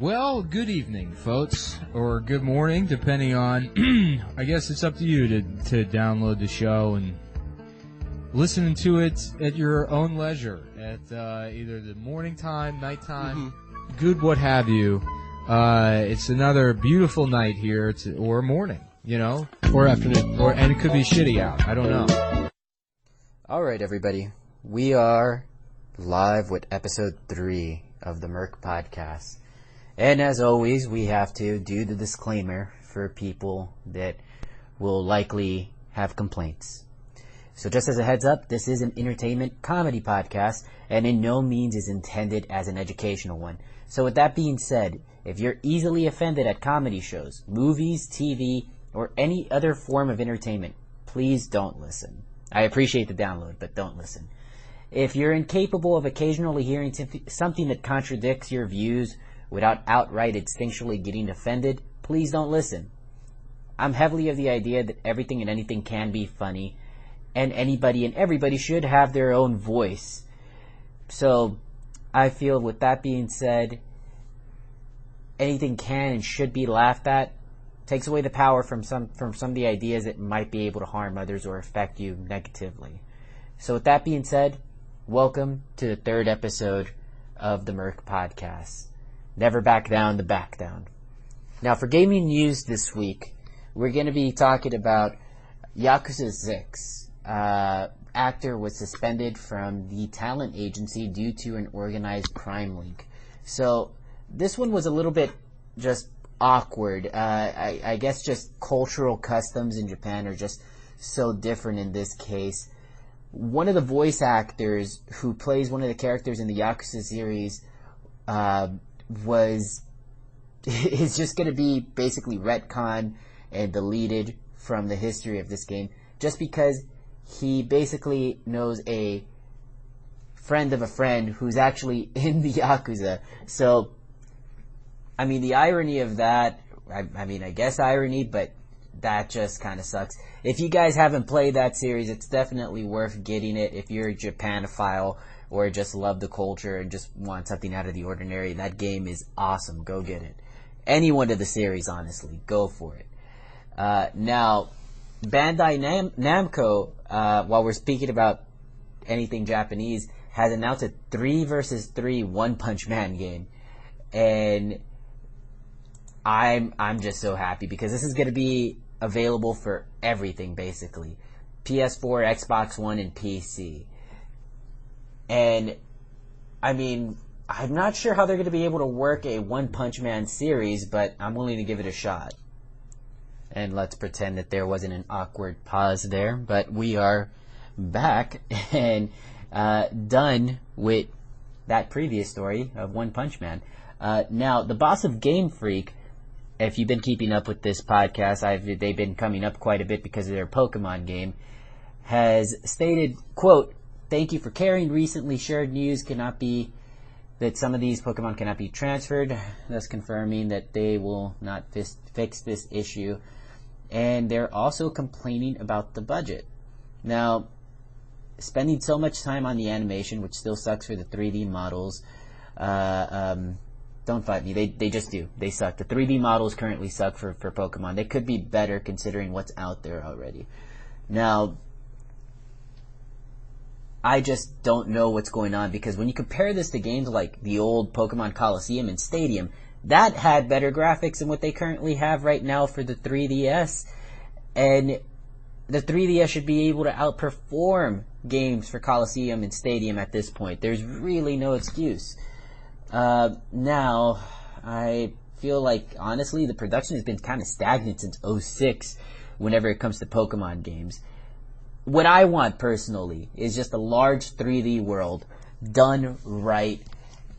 Well, good evening, folks, or good morning, depending on, I guess it's up to you to download the show and listen to it at your own leisure, at either the morning time, nighttime, good what have you. It's another beautiful night here, or morning, or afternoon, and it could be shitty out. I don't know. All right, everybody, we are live with episode 3 of the MERC podcast. And as always, we have to do the disclaimer for people that will likely have complaints. So just as a heads up, this is an entertainment comedy podcast and in no means is intended as an educational one. So with that being said, if you're easily offended at comedy shows, movies, TV, or any other form of entertainment, please don't listen. I appreciate the download, but don't listen. If you're incapable of occasionally hearing something that contradicts your views without outright instinctually getting offended, please don't listen. I'm heavily of the idea that everything and anything can be funny, and anybody and everybody should have their own voice. So, I feel with that being said, anything can and should be laughed at. Takes away the power from some of the ideas that might be able to harm others or affect you negatively. So with that being said, welcome to the 3rd episode of the MERC podcast. Never back down to back down. Now for gaming news this week, we're going to be talking about Yakuza 6. Actor was suspended from the talent agency due to an organized crime link. So this one was a little bit just awkward. I guess just cultural customs in Japan are just so different in this case. One of the voice actors who plays one of the characters in the Yakuza series is just going to be basically retconned and deleted from the history of this game just because he basically knows a friend of a friend who's actually in the Yakuza. So, I mean, the irony of that, I guess irony, but that just kind of sucks. If you guys haven't played that series, it's definitely worth getting it if you're a Japanophile or just love the culture and just want something out of the ordinary. That game is awesome. Go get it. Any one of the series, honestly. Go for it. Now, Bandai Namco, while we're speaking about anything Japanese, has announced a 3 vs 3 One Punch Man game. And I'm just so happy because this is going to be available for everything, basically. PS4, Xbox One, and PC. And, I mean, I'm not sure how they're going to be able to work a One Punch Man series, but I'm willing to give it a shot. And let's pretend that there wasn't an awkward pause there, but we are back and done with that previous story of One Punch Man. Now, the boss of Game Freak, if you've been keeping up with this podcast, they've been coming up quite a bit because of their Pokemon game, has stated, quote, "Thank you for caring. Recently shared news that some of these Pokemon cannot be transferred, thus confirming that they will not fix this issue. And they're also complaining about the budget." Now, spending so much time on the animation, which still sucks for the 3D models, don't fight me. They just do. They suck. The 3D models currently suck for Pokemon. They could be better considering what's out there already. Now, I just don't know what's going on because when you compare this to games like the old Pokemon Coliseum and Stadium, that had better graphics than what they currently have right now for the 3DS. And the 3DS should be able to outperform games for Coliseum and Stadium at this point. There's really no excuse. Now, I feel like, honestly, the production has been kind of stagnant since 2006 whenever it comes to Pokemon games. What I want, personally, is just a large 3D world done right.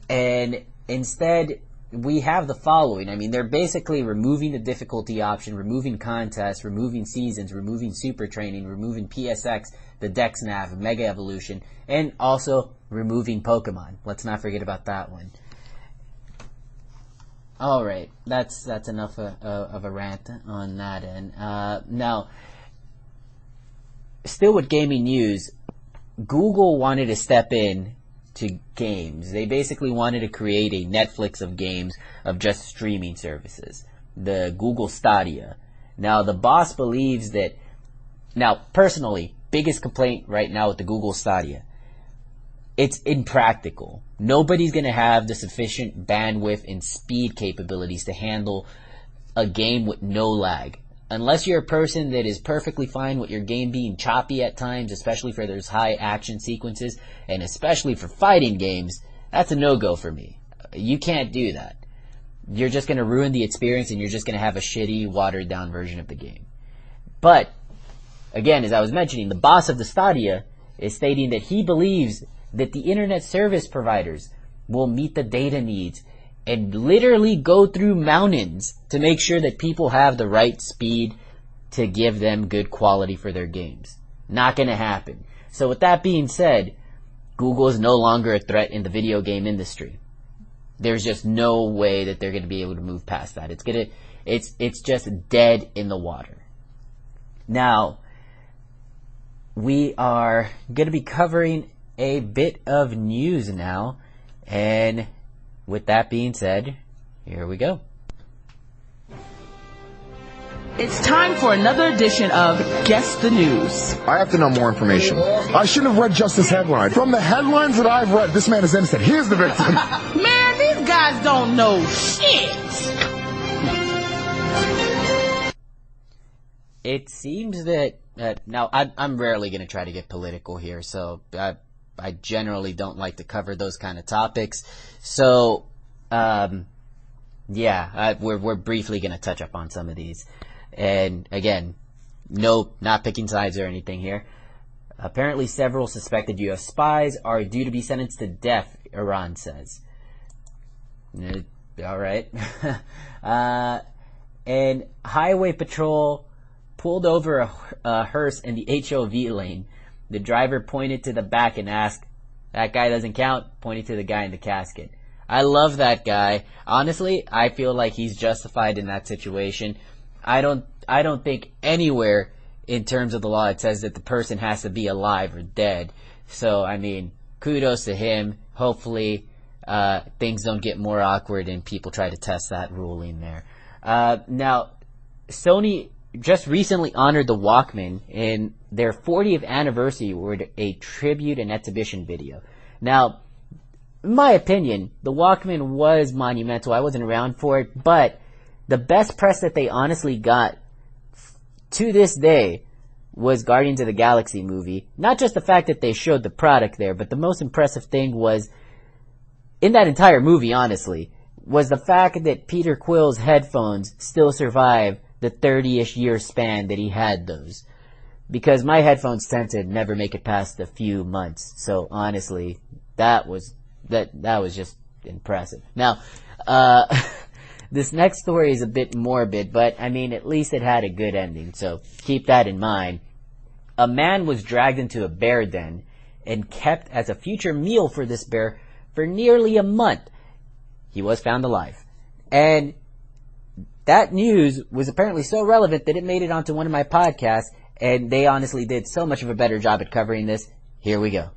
And instead, we have the following. I mean, they're basically removing the difficulty option, removing contests, removing seasons, removing super training, removing PSX, the Dex Nav, Mega Evolution, and also removing Pokemon. Let's not forget about that one. Alright, that's enough of a rant on that end. Now, still with gaming news, Google wanted to step in to games. They basically wanted to create a Netflix of games of just streaming services, the Google Stadia. Now, the boss believes that, now, personally, biggest complaint right now with the Google Stadia, it's impractical. Nobody's going to have the sufficient bandwidth and speed capabilities to handle a game with no lag. Unless you're a person that is perfectly fine with your game being choppy at times, especially for those high action sequences, and especially for fighting games, that's a no-go for me. You can't do that. You're just going to ruin the experience, and you're just going to have a shitty, watered-down version of the game. But, again, as I was mentioning, the boss of the Stadia is stating that he believes that the internet service providers will meet the data needs and literally go through mountains to make sure that people have the right speed to give them good quality for their games. Not going to happen. So with that being said, Google is no longer a threat in the video game industry. There's just no way that they're going to be able to move past that. It's just dead in the water. Now, we are going to be covering a bit of news now, and with that being said, here we go. It's time for another edition of Guess the News. I have to know more information. I shouldn't have read just this headline. From the headlines that I've read, this man is innocent. Here's the victim. Man, these guys don't know shit. It seems that, now I'm rarely going to try to get political here, so I generally don't like to cover those kind of topics. So, we're briefly going to touch up on some of these. And again, no, not picking sides or anything here. Apparently several suspected U.S. spies are due to be sentenced to death, Iran says. All right. And Highway Patrol pulled over a hearse in the HOV lane. The driver pointed to the back and asked, "That guy doesn't count," pointing to the guy in the casket. I love that guy. Honestly, I feel like he's justified in that situation. I don't think anywhere in terms of the law it says that the person has to be alive or dead. So, I mean, kudos to him. Hopefully, things don't get more awkward and people try to test that ruling there. Now, Sony just recently honored the Walkman in their 40th anniversary with a tribute and exhibition video. Now, in my opinion, the Walkman was monumental. I wasn't around for it, but the best press that they honestly got to this day was Guardians of the Galaxy movie. Not just the fact that they showed the product there, but the most impressive thing was, in that entire movie, honestly, was the fact that Peter Quill's headphones still survive the 30-ish year span that he had those. Because my headphones tend to never make it past a few months. So honestly, that was just impressive. Now, this next story is a bit morbid, but I mean, at least it had a good ending, so keep that in mind. A man was dragged into a bear den and kept as a future meal for this bear for nearly a month. He was found alive. And that news was apparently so relevant that it made it onto one of my podcasts, and they honestly did so much of a better job at covering this. Here we go.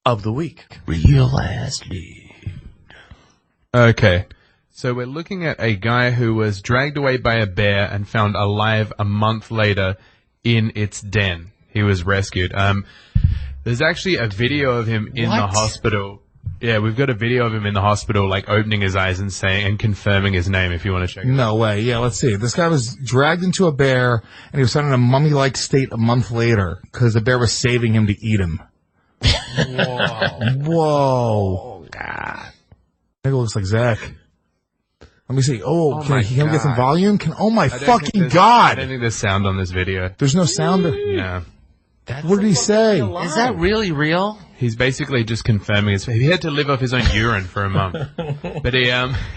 Of the week. Real ass lead. Okay, so we're looking at a guy who was dragged away by a bear and found alive a month later in its den. He was rescued. There's actually a video of him in the hospital. Yeah, we've got a video of him in the hospital, like opening his eyes and saying and confirming his name. If you want to check it out. No way. Yeah, let's see. This guy was dragged into a bear, and he was found in a mummy-like state a month later because the bear was saving him to eat him. Whoa. Oh, God. Nigga looks like Zach. Let me see. Can we get some volume? Oh my fucking God. I don't think there's sound on this video. There's no sound. Yeah. What did he say? Is that really real? He's basically just confirming he had to live off his own urine for a month. But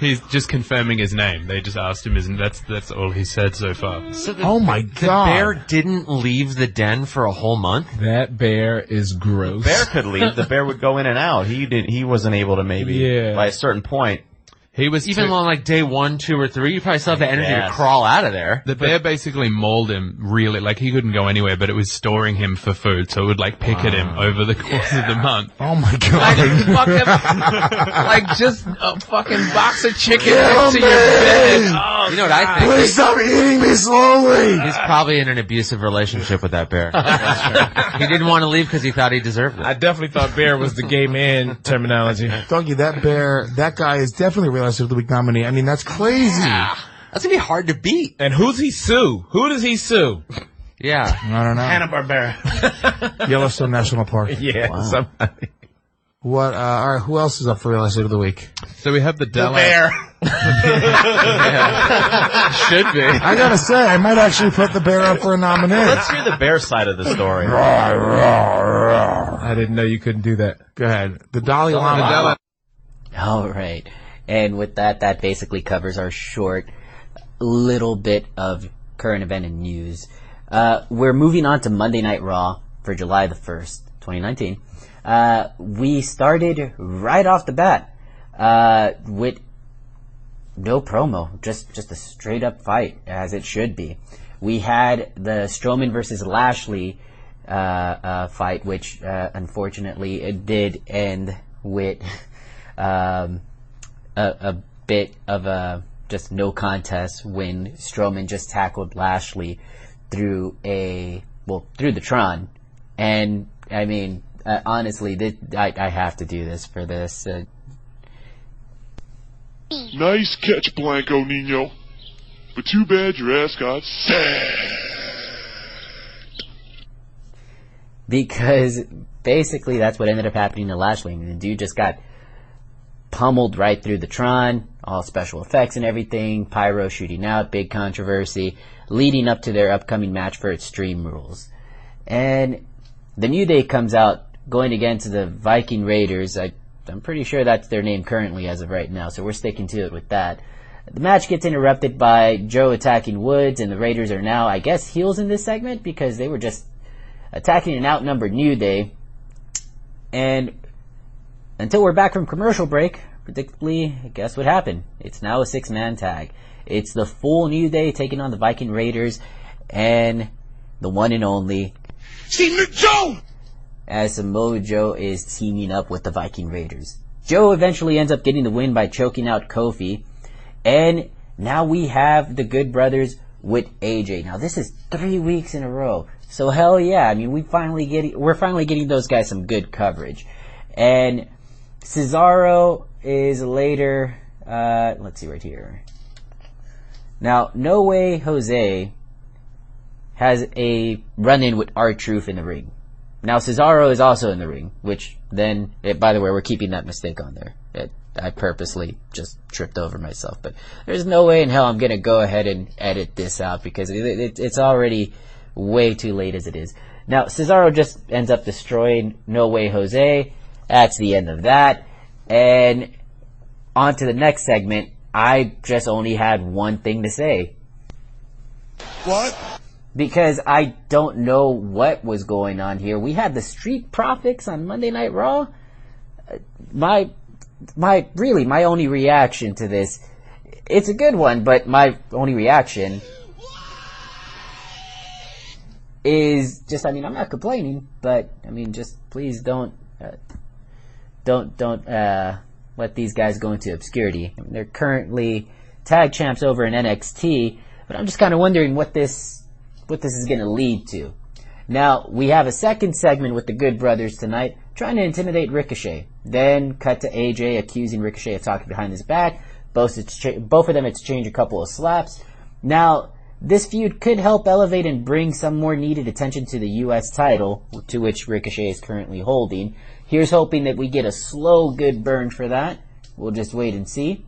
he's just confirming his name. They just asked him that's all he said so far. So my God. The bear didn't leave the den for a whole month? That bear is gross. The bear could leave. The bear would go in and out. He wasn't able to by a certain point. He was Even on like day 1, 2, or 3, you probably still have the energy to crawl out of there. The bear basically mauled him really, like he couldn't go anywhere, but it was storing him for food, so it would like pick at him over the course of the month. Oh my god. Like just a fucking box of chicken next to your bed. Oh, You know what I think? Please stop eating me slowly. He's probably in an abusive relationship with that bear. He didn't want to leave because he thought he deserved it. I definitely thought bear was the gay man terminology. Doggy, that guy is definitely a Realizer of the Week nominee. I mean, that's crazy. That's gonna be hard to beat. And who's he sue? Who does he sue? Yeah. I don't know. Hanna-Barbera. Yellowstone National Park. Yeah, somebody. What? All right, who else is up for Realizer of the Week? So we have the The bear. Should be. I gotta say, I might actually put the bear up for a nominee. Let's hear the bear side of the story. I didn't know you couldn't do that. Go ahead. The Dalai Lama. All right. And with that, that basically covers our short little bit of current event and news. We're moving on to Monday Night Raw for July the 1st, 2019. We started right off the bat with no promo, just a straight up fight, as it should be. We had the Strowman versus Lashley fight, which unfortunately it did end with a bit of a just no contest when Strowman just tackled Lashley through the Tron. And I mean, honestly, I have to do this for this. Nice catch, Blanco Nino. But too bad your ass got sacked. Because basically that's what ended up happening to Lashley. I mean, the dude just got pummeled right through the Tron, all special effects and everything, pyro shooting out, big controversy, leading up to their upcoming match for Extreme Rules. And the New Day comes out going against the Viking Raiders. I'm pretty sure that's their name currently as of right now, so we're sticking to it with that. The match gets interrupted by Joe attacking Woods, and the Raiders are now, I guess, heels in this segment because they were just attacking an outnumbered New Day. And until we're back from commercial break, predictably, guess what happened? It's now a 6-man tag. It's the full New Day taking on the Viking Raiders and the one and only Samoa Joe! As Samoa Joe is teaming up with the Viking Raiders. Joe eventually ends up getting the win by choking out Kofi. And now we have the Good Brothers with AJ. Now this is 3 weeks in a row. So hell yeah, I mean we're finally getting those guys some good coverage. And Cesaro is later, let's see right here. Now, No Way Jose has a run-in with R-Truth in the ring. Now, Cesaro is also in the ring, which then, by the way, we're keeping that mistake on there. I purposely just tripped over myself, but there's no way in hell I'm going to go ahead and edit this out because it's already way too late as it is. Now, Cesaro just ends up destroying No Way Jose. That's the end of that. And on to the next segment. I just only had one thing to say. What? Because I don't know what was going on here. We had the Street Profits on Monday Night Raw. My only reaction to this, it's a good one, but my only reaction is just, I mean, I'm not complaining, but I mean, just please don't let these guys go into obscurity. I mean, they're currently tag champs over in NXT, but I'm just kind of wondering what this is going to lead to. Now, we have a second segment with the Good Brothers tonight, trying to intimidate Ricochet. Then cut to AJ accusing Ricochet of talking behind his back. Both of them exchange a couple of slaps. Now, this feud could help elevate and bring some more needed attention to the U.S. title, to which Ricochet is currently holding. Here's hoping that we get a slow good burn for that. We'll just wait and see.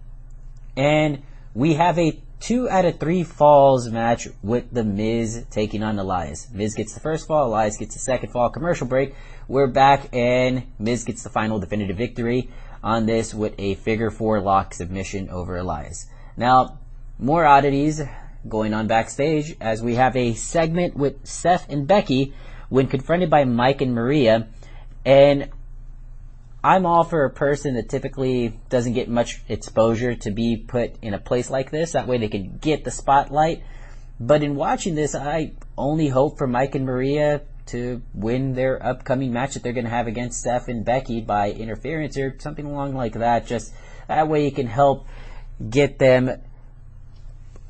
And we have a 2 out of 3 falls match with The Miz taking on Elias. Miz gets the first fall, Elias gets the second fall. Commercial break. We're back, and Miz gets the final definitive victory on this with a figure 4 lock submission over Elias. Now, more oddities going on backstage as we have a segment with Seth and Becky when confronted by Mike and Maria. And I'm all for a person that typically doesn't get much exposure to be put in a place like this. That way they can get the spotlight. But in watching this, I only hope for Mike and Maria to win their upcoming match that they're going to have against Steph and Becky by interference or something along like that. Just that way you can help get them,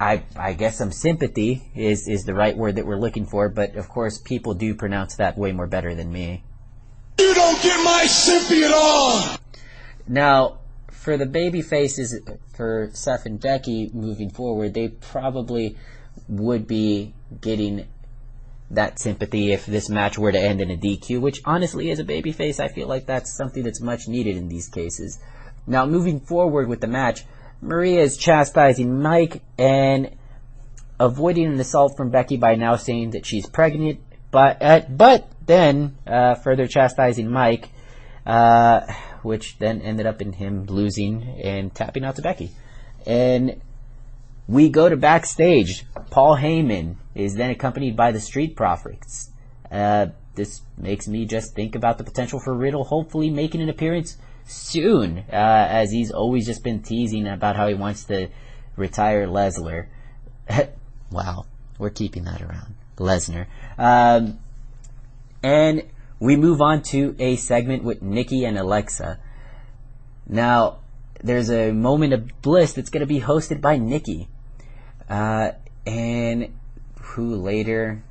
I guess some sympathy is the right word that we're looking for. But of course, people do pronounce that way more better than me. You don't get my sympathy at all! Now, for the baby faces, for Seth and Becky moving forward, they probably would be getting that sympathy if this match were to end in a DQ, which honestly, as a babyface, I feel like that's something that's much needed in these cases. Now, moving forward with the match, Maria is chastising Mike and avoiding an assault from Becky by now saying that she's pregnant, but then further chastising Mike, which then ended up in him losing and tapping out to Becky. And we go to backstage. Paul Heyman is then accompanied by the Street Profits. This makes me just think about the potential for Riddle hopefully making an appearance soon, as he's always just been teasing about how he wants to retire Lesnar. Wow, we're keeping that around. Lesnar. And we move on to a segment with Nikki and Alexa. Now, there's a moment of bliss that's going to be hosted by Nikki, and who later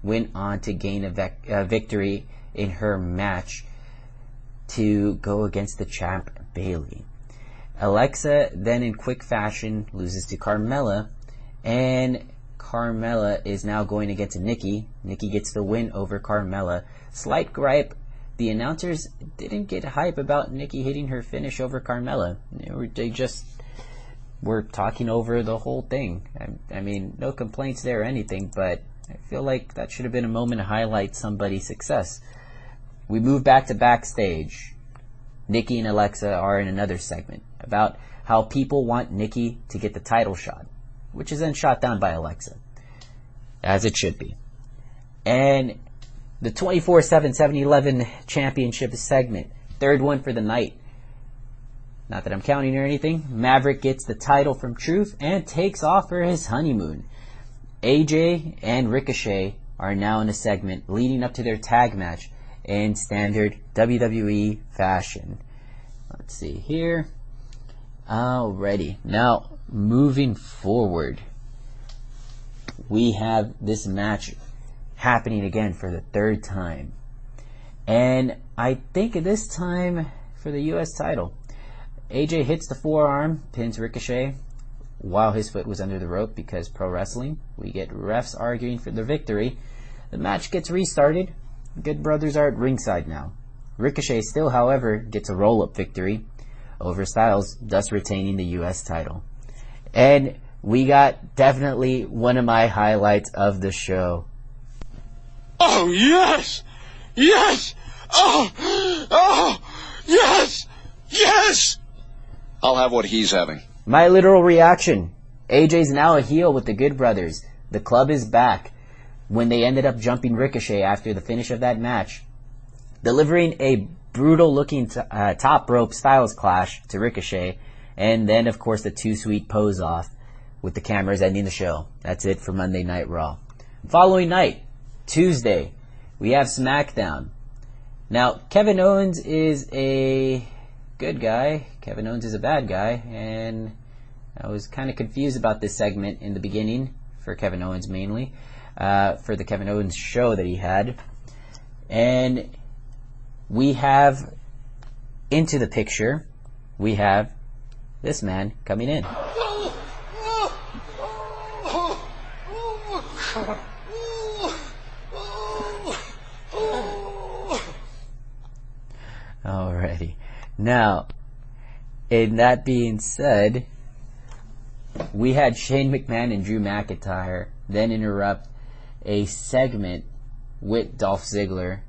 went on to gain a victory in her match to go against the champ Bayley. Alexa then in quick fashion loses to Carmella, and Carmella is now going against Nikki. Nikki gets the win over Carmella. Slight gripe, the announcers didn't get hype about Nikki hitting her finish over Carmella. They just were talking over the whole thing. I mean, no complaints there or anything, but I feel like that should have been a moment to highlight somebody's success. We move back to backstage. Nikki and Alexa are in another segment about how people want Nikki to get the title shot, which is then shot down by Alexa, as it should be. And the 24/7 7-Eleven Championship segment, third one for the night. Not that I'm counting or anything. Maverick gets the title from Truth and takes off for his honeymoon. AJ and Ricochet are now in a segment leading up to their tag match in standard WWE fashion. Let's see here. Alrighty. Now, moving forward, we have this match happening again for the third time. And I think this time for the US title. AJ hits the forearm, pins Ricochet while his foot was under the rope, because pro wrestling, we get refs arguing for the victory. The match gets restarted. Good Brothers are at ringside now. Ricochet still, however, gets a roll-up victory over Styles, thus retaining the US title. And we got definitely one of my highlights of the show. Oh, yes! Yes! Oh, yes! Yes! I'll have what he's having. My literal reaction. AJ's now a heel with the Good Brothers. The club is back. When they ended up jumping Ricochet after the finish of that match, delivering a brutal-looking top rope Styles clash to Ricochet, and then, of course, the Too Sweet pose-off with the cameras ending the show. That's it for Monday Night Raw. Following night, Tuesday, we have SmackDown. Now, Kevin Owens is a good guy. Kevin Owens is a bad guy, and I was kind of confused about this segment in the beginning, for Kevin Owens mainly, for the Kevin Owens show that he had. And we have, into the picture, we have this man coming in. Alrighty. Now, in that being said, we had Shane McMahon and Drew McIntyre then interrupt a segment with Dolph Ziggler,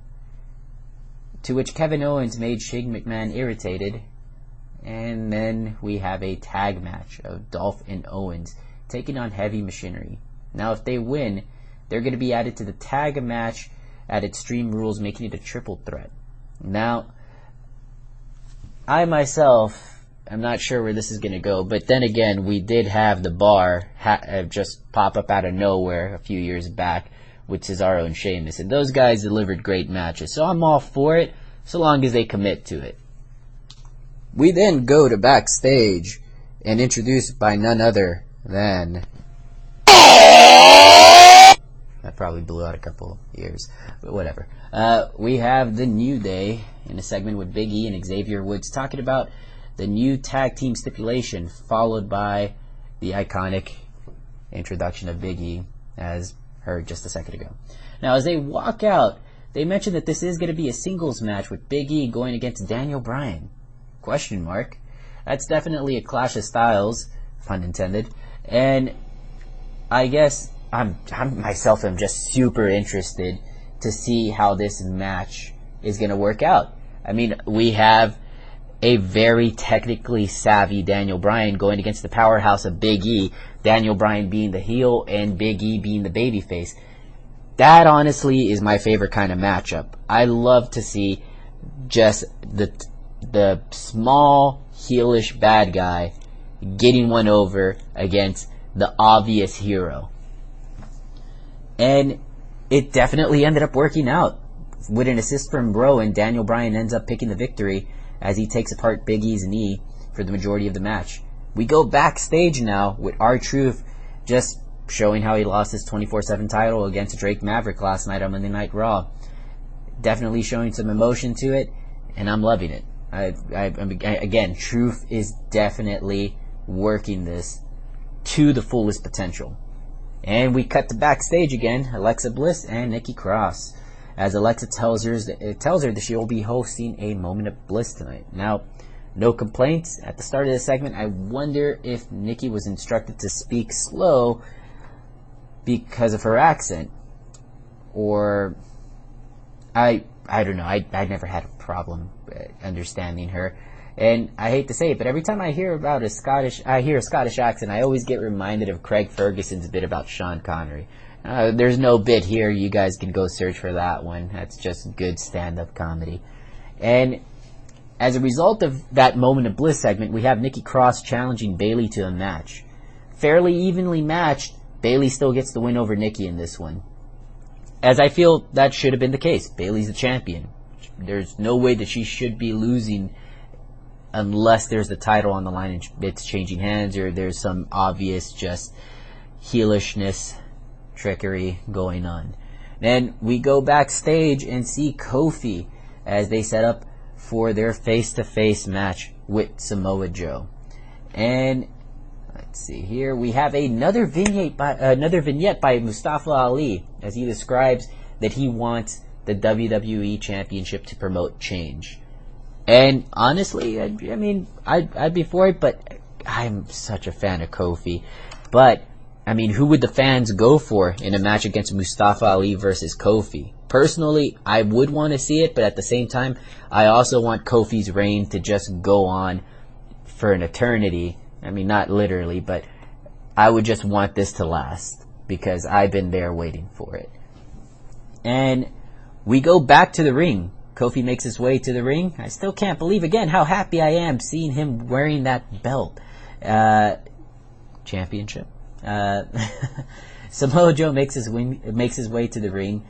to which Kevin Owens made Shane McMahon irritated, and then we have a tag match of Dolph and Owens taking on Heavy Machinery. Now, if they win, they're going to be added to the tag match at Extreme Rules, making it a triple threat. Now, I myself am not sure where this is going to go, but then again, we did have the bar just pop up out of nowhere a few years back, which is our own Sheamus, and those guys delivered great matches, so I'm all for it, so long as they commit to it. We then go to backstage, and introduced by none other than... That probably blew out a couple ears, but whatever. We have the New Day in a segment with Big E and Xavier Woods talking about the new tag team stipulation, followed by the iconic introduction of Big E, as heard just a second ago. Now, as they walk out, they mention that this is going to be a singles match with Big E going against Daniel Bryan. Question mark. That's definitely a clash of styles, pun intended, and I guess I myself am just super interested to see how this match is going to work out. I mean, we have a very technically savvy Daniel Bryan going against the powerhouse of Big E, Daniel Bryan being the heel and Big E being the babyface. That honestly is my favorite kind of matchup. I love to see just the small heelish bad guy getting one over against the obvious hero. And it definitely ended up working out. With an assist from Bro, and Daniel Bryan ends up picking the victory as he takes apart Big E's knee for the majority of the match. We go backstage now with R-Truth just showing how he lost his 24/7 title against Drake Maverick last night on Monday Night Raw. Definitely showing some emotion to it, and I'm loving it. Again, Truth is definitely working this to the fullest potential. And we cut to backstage again, Alexa Bliss and Nikki Cross, as Alexa tells her that she will be hosting a Moment of Bliss tonight. Now, no complaints. At the start of the segment, I wonder if Nikki was instructed to speak slow because of her accent, or I don't know. I never had a problem understanding her. And I hate to say it, but every time I hear a Scottish accent, I always get reminded of Craig Ferguson's bit about Sean Connery. There's no bit here. You guys can go search for that one. That's just good stand-up comedy. And as a result of that Moment of Bliss segment, we have Nikki Cross challenging Bayley to a match. Fairly evenly matched, Bayley still gets the win over Nikki in this one, as I feel that should have been the case. Bayley's the champion. There's no way that she should be losing unless there's the title on the line and it's changing hands, or there's some obvious just heelishness, trickery going on. Then we go backstage and see Kofi as they set up for their face-to-face match with Samoa Joe. And let's see here, we have another vignette by Mustafa Ali as he describes that he wants the WWE Championship to promote change. And honestly, I mean, I'd be for it, but I'm such a fan of Kofi. But I mean, who would the fans go for in a match against Mustafa Ali versus Kofi? Personally, I would want to see it, but at the same time, I also want Kofi's reign to just go on for an eternity. I mean, not literally, but I would just want this to last because I've been there waiting for it. And we go back to the ring. Kofi makes his way to the ring. I still can't believe, again, how happy I am seeing him wearing that belt. Championship. Samoa Joe makes his way to the ring,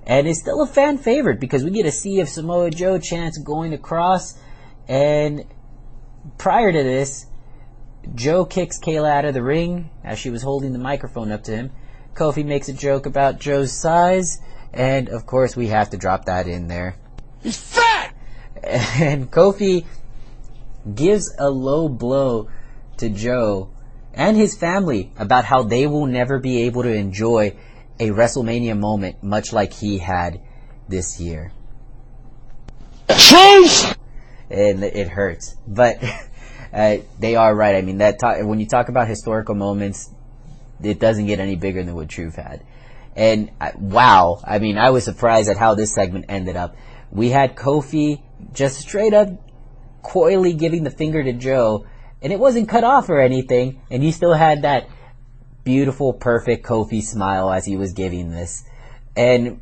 and is still a fan favorite because we get a sea of Samoa Joe chants going across. And prior to this, Joe kicks Kayla out of the ring as she was holding the microphone up to him. Kofi makes a joke about Joe's size, and of course we have to drop that in there. He's fat! And Kofi gives a low blow to Joe and his family about how they will never be able to enjoy a WrestleMania moment much like he had this year. And it hurts. But they are right. I mean, when you talk about historical moments, it doesn't get any bigger than what Truth had. And wow, I mean, I was surprised at how this segment ended up. We had Kofi just straight up coyly giving the finger to Joe, and it wasn't cut off or anything, and he still had that beautiful, perfect Kofi smile as he was giving this. And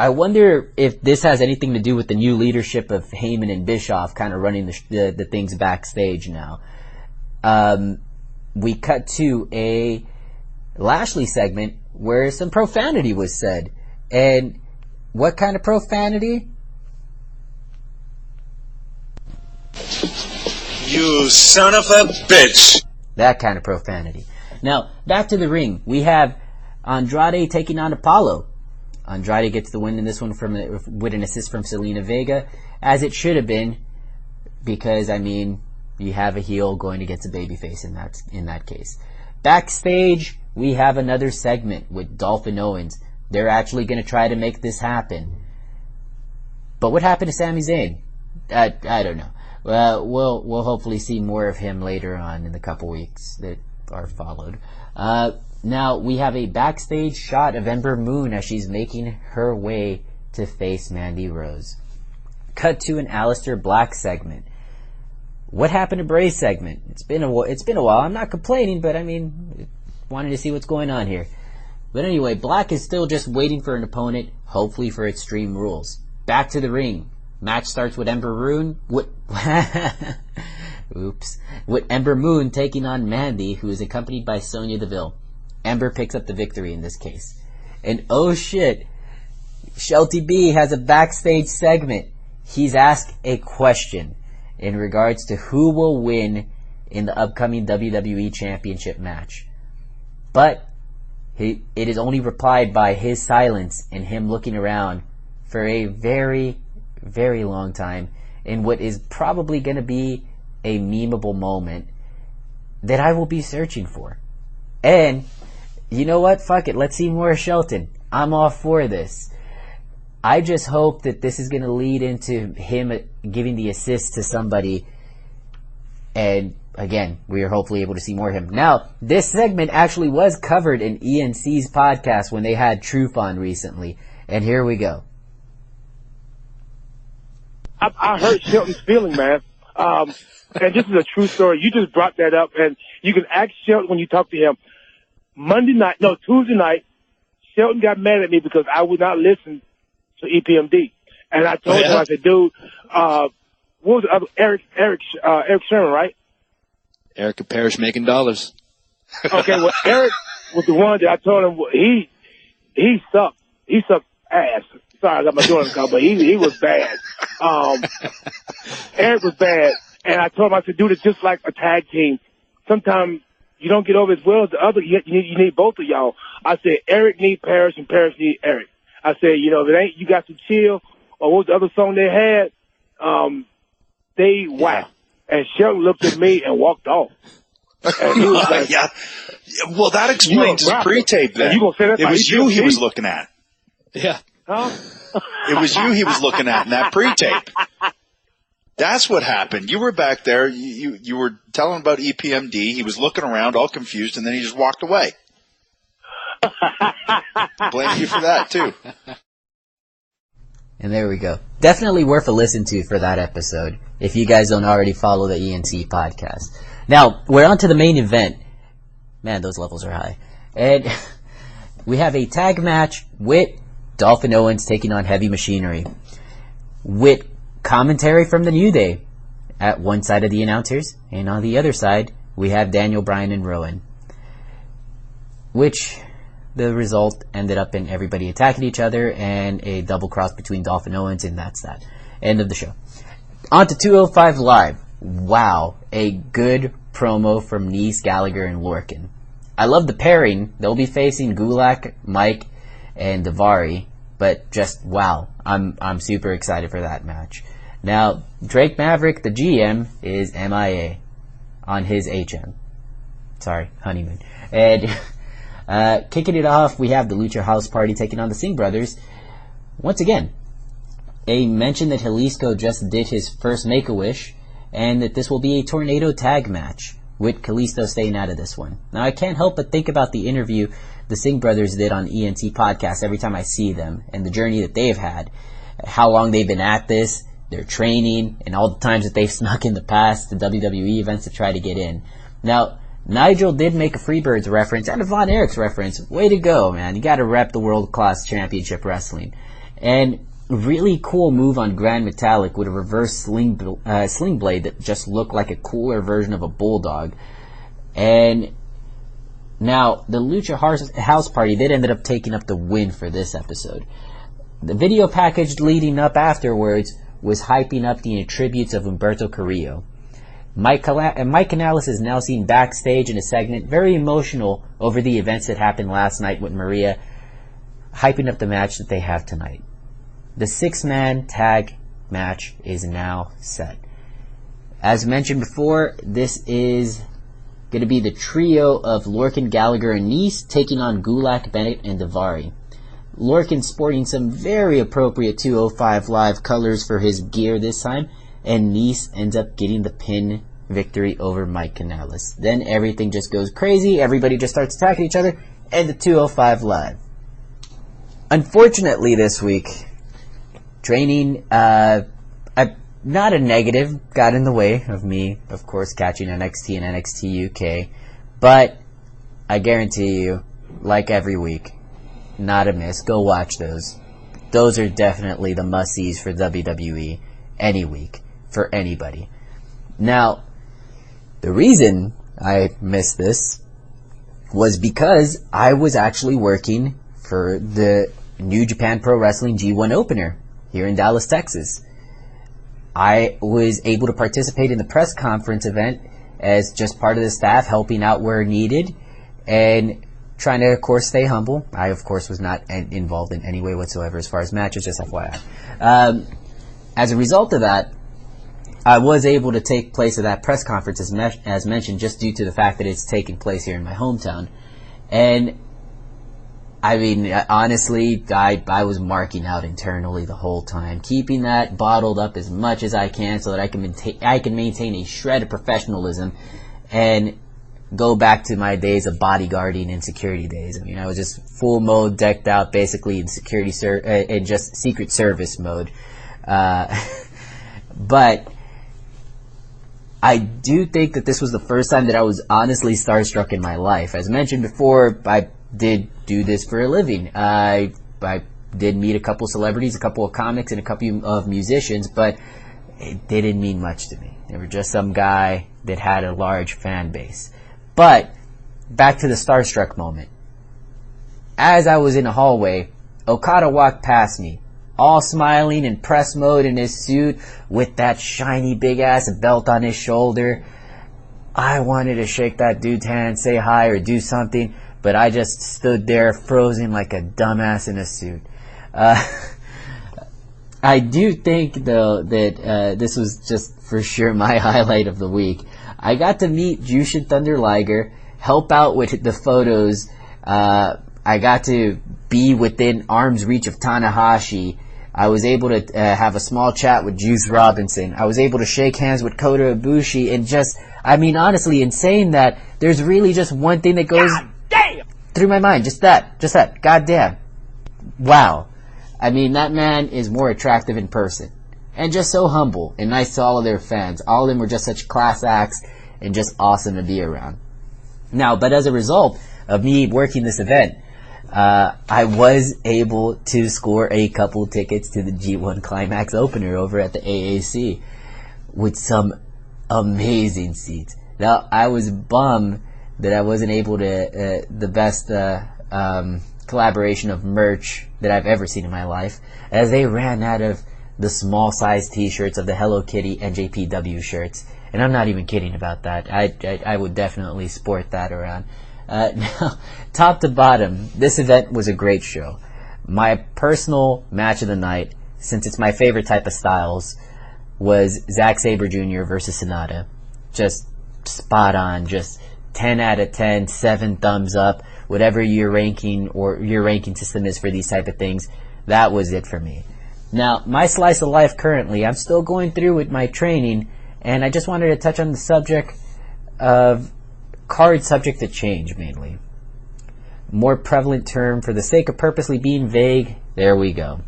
I wonder if this has anything to do with the new leadership of Heyman and Bischoff kind of running the things backstage now. We cut to a Lashley segment where some profanity was said. And what kind of profanity? You son of a bitch! That kind of profanity. Now, back to the ring. We have Andrade taking on Apollo. Andrade gets the win in this one with an assist from Selena Vega, as it should have been, because, I mean, you have a heel going against a babyface in that case. Backstage, we have another segment with Dolph and Owens. They're actually going to try to make this happen. But what happened to Sami Zayn? I don't know. Well, we'll hopefully see more of him later on in the couple weeks that are followed. Now, we have a backstage shot of Ember Moon as she's making her way to face Mandy Rose. Cut to an Aleister Black segment. What happened to Bray's segment? It's been a while. I'm not complaining, but I mean, wanted to see what's going on here. But anyway, Black is still just waiting for an opponent, hopefully for Extreme Rules. Back to the ring. Match starts with Ember Moon. With Ember Moon taking on Mandy, who is accompanied by Sonya Deville. Ember picks up the victory in this case. And oh shit, Shelty B has a backstage segment. He's asked a question in regards to who will win in the upcoming WWE Championship match. But it is only replied by his silence and him looking around for a very, very long time in what is probably going to be a memeable moment that I will be searching for. And you know what? Fuck it. Let's see more of Shelton. I'm all for this. I just hope that this is going to lead into him giving the assist to somebody. And again, we are hopefully able to see more of him. Now, this segment actually was covered in ENC's podcast when they had Truth on recently. And here we go. I hurt Shelton's feeling, man. And this is a true story. You just brought that up, and you can ask Shelton when you talk to him. Tuesday night, Shelton got mad at me because I would not listen to EPMD. And I told him, I said, dude, what was the other, Eric Sherman, right? Eric Parrish making dollars. Okay, well, Eric was the one that I told him, he sucked. He sucked ass. Sorry, I got my daughter in the car, but he was bad. Eric was bad. And I told him, I said, dude, it's just like a tag team. Sometimes you don't get over as well as the other. You need both of y'all. I said, Eric need Parrish and Parrish need Eric. I said, if it ain't You Got to Chill, or what was the other song they had? Wow. And Shelton looked at me and walked off. And he was like, yeah. Well, that explains his pre-tape then. It was you he was looking at. Yeah. Huh? It was you he was looking at in that pre-tape. That's what happened. You were back there. You were telling about EPMD. He was looking around all confused, and then he just walked away. Blame you for that, too. And there we go. Definitely worth a listen to for that episode, if you guys don't already follow the ENC podcast. Now, we're on to the main event. Man, those levels are high. And we have a tag match with Dolph and Owens taking on Heavy Machinery, with commentary from the New Day at one side of the announcers, and on the other side we have Daniel Bryan and Rowan, which the result ended up in everybody attacking each other and a double cross between Dolph and Owens, and that's that. End of the show. On to 205 Live. Wow, a good promo from Nice, Gallagher, and Lorcan. I love the pairing. They'll be facing Gulak, Mike, and Daivari, but just wow, I'm super excited for that match. Now, Drake Maverick, the GM, is MIA on his HM. Sorry, honeymoon. And kicking it off, we have the Lucha House Party taking on the Singh Brothers. Once again, a mention that Jalisco just did his first Make-A-Wish, and that this will be a tornado tag match, with Kalisto staying out of this one. Now, I can't help but think about the interview the Singh Brothers did on ENT Podcast every time I see them, and the journey that they've had, how long they've been at this, their training, and all the times that they've snuck in the past to WWE events to try to get in. Now, Nigel did make a Freebirds reference and a Von Erichs reference. Way to go, man. You gotta rep the World Class Championship Wrestling. And really cool move on Grand Metalik with a reverse sling blade that just looked like a cooler version of a bulldog. And now the Lucha House Party, they ended up taking up the win for this episode. The video package leading up afterwards was hyping up the attributes of Humberto Carrillo. Mike Canales is now seen backstage in a segment, very emotional over the events that happened last night with Maria, hyping up the match that they have tonight. The 6-man tag match is now set. As mentioned before, this is going to be the trio of Lorcan, Gallagher, and Nice taking on Gulak, Bennett, and Daivari. Lorcan sporting some very appropriate 205 Live colors for his gear this time, and Nice ends up getting the pin victory over Mike Canales. Then everything just goes crazy, everybody just starts attacking each other, and the 205 Live. Unfortunately this week, training, not a negative, got in the way of me, of course, catching NXT and NXT UK, but I guarantee you, like every week, not a miss. Go watch those. Those are definitely the must-sees for WWE any week, for anybody. Now, the reason I missed this was because I was actually working for the New Japan Pro Wrestling G1 opener here in Dallas, Texas. I was able to participate in the press conference event as just part of the staff, helping out where needed, and trying to, of course, stay humble. I, of course, was not involved in any way whatsoever as far as matches, just FYI. As a result of that, I was able to take place at that press conference, as mentioned, just due to the fact that it's taking place here in my hometown. And I mean, honestly, I was marking out internally the whole time, keeping that bottled up as much as I can so that I can maintain a shred of professionalism and go back to my days of bodyguarding and security days. I mean, I was just full mode, decked out, basically in security in just Secret Service mode. But I do think that this was the first time that I was honestly starstruck in my life. As mentioned before, I did do this for a living. I did meet a couple celebrities, a couple of comics, and a couple of musicians, but it didn't mean much to me. They were just some guy that had a large fan base. But back to the starstruck moment. As I was in the hallway, Okada walked past me, all smiling in press mode in his suit with that shiny big ass belt on his shoulder. I wanted to shake that dude's hand, say hi, or do something, but I just stood there frozen like a dumbass in a suit. I do think, though, that this was just for sure my highlight of the week. I got to meet Jushin Thunder Liger, help out with the photos. I got to be within arm's reach of Tanahashi. I was able to have a small chat with Juice Robinson. I was able to shake hands with Kota Ibushi, and just, I mean, honestly, in saying that, there's really just one thing that goes through my mind. Just that. Goddamn. Wow. I mean, that man is more attractive in person. And just so humble and nice to all of their fans. All of them were just such class acts and just awesome to be around. Now, but as a result of me working this event, I was able to score a couple tickets to the G1 Climax opener over at the AAC with some amazing seats. Now, I was bummed that I wasn't able to, the best collaboration of merch that I've ever seen in my life, as they ran out of the small size t-shirts of the Hello Kitty NJPW shirts. And I'm not even kidding about that. I would definitely sport that around. Now, top to bottom, this event was a great show. My personal match of the night, since it's my favorite type of styles, was Zack Sabre Jr. versus Sonata. Just spot on, just 10 out of 10, 7 thumbs up, whatever your ranking or your ranking system is for these type of things. That was it for me. Now, my slice of life currently, I'm still going through with my training, and I just wanted to touch on the subject of cards subject to change, mainly. More prevalent term for the sake of purposely being vague, there we go.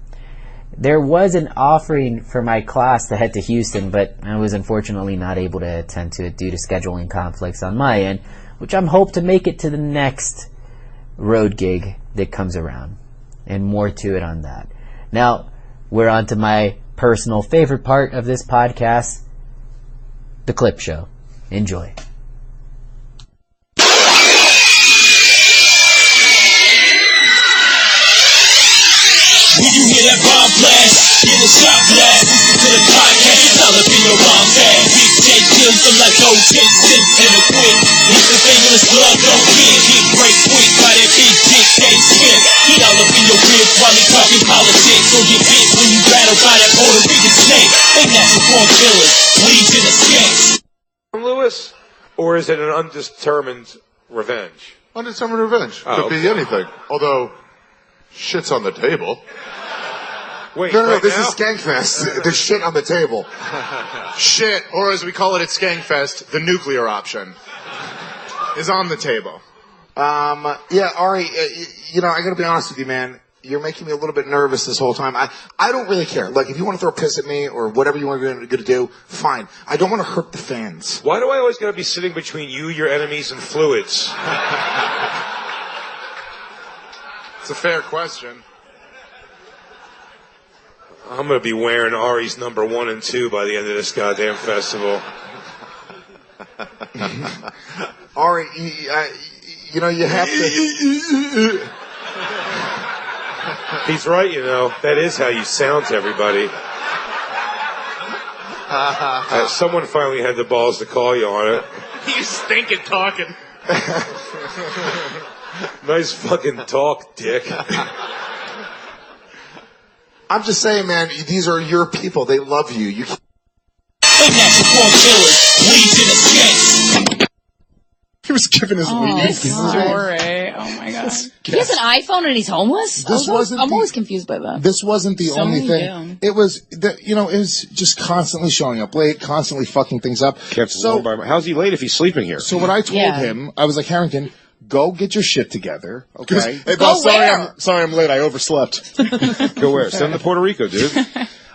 There was an offering for my class to head to Houston, but I was unfortunately not able to attend to it due to scheduling conflicts on my end, which I'm hoping to make it to the next road gig that comes around. And more to it on that. Now, we're on to my personal favorite part of this podcast, the clip show. Enjoy. When you hear that bomb blast, get a shot blast. Listen to the podcast, it's all up in your bomb bag. Big J kills them like old 10 cents in a quick. It's the fingerless blood, don't get break quick by that big dick Dave Smith. Get all up in your ribs while he talking politics. Or get bit when you rattle by that Puerto Rican snake. They natural born killers, legion of skanks. Lewis, or is it an undetermined revenge? Undetermined revenge. Could be anything. Although, shit's on the table. Wait, no, right this now? is Skankfest. There's shit on the table. Shit, or as we call it at Skankfest, the nuclear option, is on the table. Yeah, Ari, I gotta be honest with you, man. You're making me a little bit nervous this whole time. I don't really care. Like, if you want to throw a piss at me or whatever you want to do, fine. I don't want to hurt the fans. Why do I always gotta be sitting between you, your enemies, and fluids? It's a fair question. I'm gonna be wearing Ari's number 1 and 2 by the end of this goddamn festival. Ari, you have to... He's right, That is how you sound to everybody. Someone finally had the balls to call you on it. You stinking talking. Nice fucking talk, dick. I'm just saying, man, these are your people. They love you. You. They natural born killers, legion of skanks. He was giving his weed. This story. Oh my god. He has an iPhone and he's homeless? I'm always confused by that. This wasn't the only thing. It was, it was just constantly showing up late, constantly fucking things up. How's he late if he's sleeping here? So what I told him, I was like, Harrington, go get your shit together, okay? Hey, boss, sorry I'm late. I overslept. Go where? Send him to Puerto Rico, dude.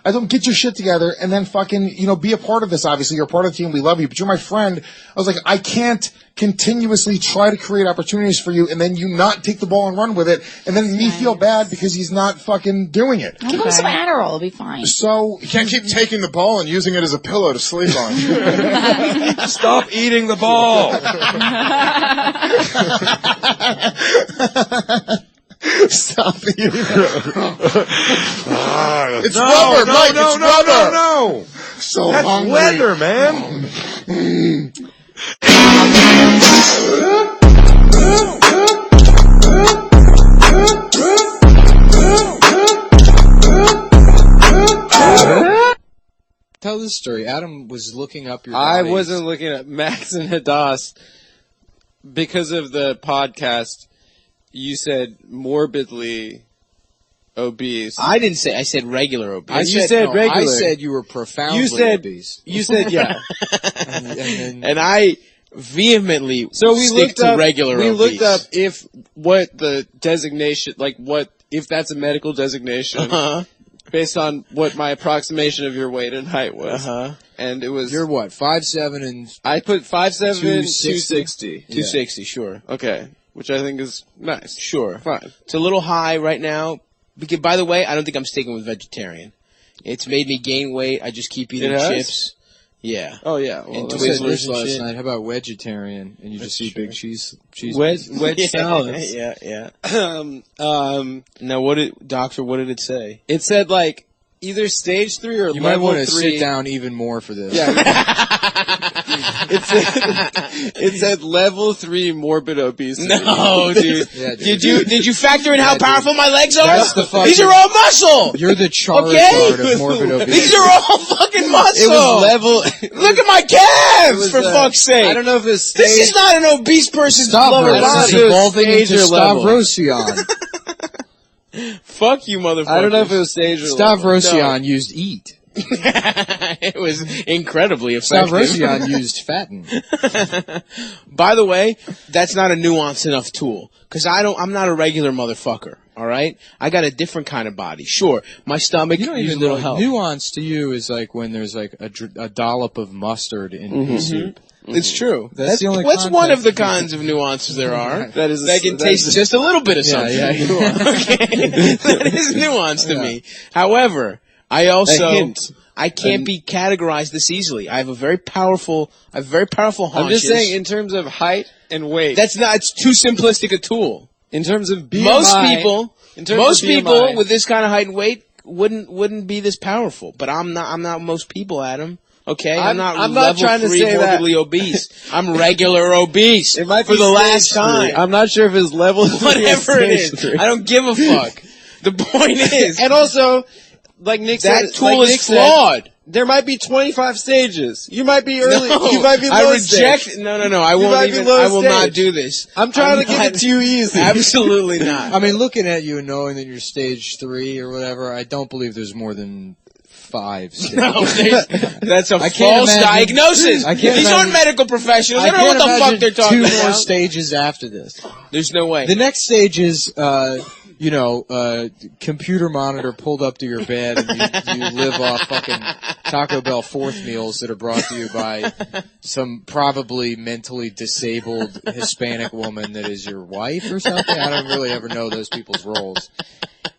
I don't get your shit together and then fucking, be a part of this, obviously. You're a part of the team. We love you, but you're my friend. I was like, I can't continuously try to create opportunities for you and then you not take the ball and run with it and then me feel bad because he's not fucking doing it. I'll give him some Adderall. It'll be fine. So you can't keep taking the ball and using it as a pillow to sleep on. Stop eating the ball. Stop eating it. It's no, rubber, no, Mike. No, it's no, rubber. no. So that's hungry. leather, man. Tell this story. Adam was looking up your I bodies. wasn't looking at Max and Hadass because of the podcast. You said morbidly obese. I didn't say. I said regular obese. You said regular. I said you were profoundly obese. You said yeah. and I vehemently stick to regular obese. We looked up what the designation, if that's a medical designation, based on what my approximation of your weight and height was. And it was... You're what, 5'7" and... I put 5'7", 260. 260, sure. Okay. Which I think is nice. Sure. Fine. It's a little high right now. Because, by the way, I don't think I'm sticking with vegetarian. It's made me gain weight. I just keep eating chips. Yeah. Oh, yeah. Well, and Twizzlers last night. How about vegetarian? And you just eat big cheese wedge salads. Yeah. Now, doctor, what did it say? It said, either stage 3 or you level 3. You might want to sit down even more for this. Yeah. It said level 3 morbid obesity. No, dude. Yeah, dude. Did you factor in how powerful my legs are? That's the fucking, these are all muscle. You're the Charizard of morbid obesity. These are all fucking muscle. It was level. Look at my calves, for fuck's sake. I don't know if it's this is not an obese person's lower body. It's evolving into Stavrosian. Fuck you, motherfucker. I don't know if it was stage or Stavrosian used eat. It was incredibly effective. Stavrosian used fatten. By the way, that's not a nuanced enough tool. Cause I'm not a regular motherfucker. Alright? I got a different kind of body. Sure, my stomach needs a little help. Nuance to you is like when there's a dollop of mustard in pea soup. It's true. That's the only What's one of context. the kinds of nuances there are? That can taste just a little bit of something. Yeah, Okay. That is nuance to me. However, I also I can't be categorized this easily. I have very powerful haunches. I'm just saying, in terms of height and weight. It's too simplistic a tool. In terms of BMI. Most people with this kind of height and weight wouldn't be this powerful. But I'm not most people, Adam. Okay, I'm not level trying to 3 say morbidly obese. I'm regular obese. It might for be the last stage time. 3. I'm not sure if it's level 3 Whatever it is, 3. I don't give a fuck. The point is, and also, like Nick said, that tool is flawed. There might be 25 stages. You might be early. No, you might be low I reject. stage. No. I will not do this. I'm trying to give it to you easy. Absolutely not. I mean, looking at you and knowing that you're stage 3 or whatever, I don't believe there's more than 5 stages. No, that's a false diagnosis. These aren't medical professionals. I don't know what the fuck they're talking about. 2 more stages after this. There's no way. The next stage is, computer monitor pulled up to your bed and you live off fucking Taco Bell 4th meals that are brought to you by some probably mentally disabled Hispanic woman that is your wife or something. I don't really ever know those people's roles.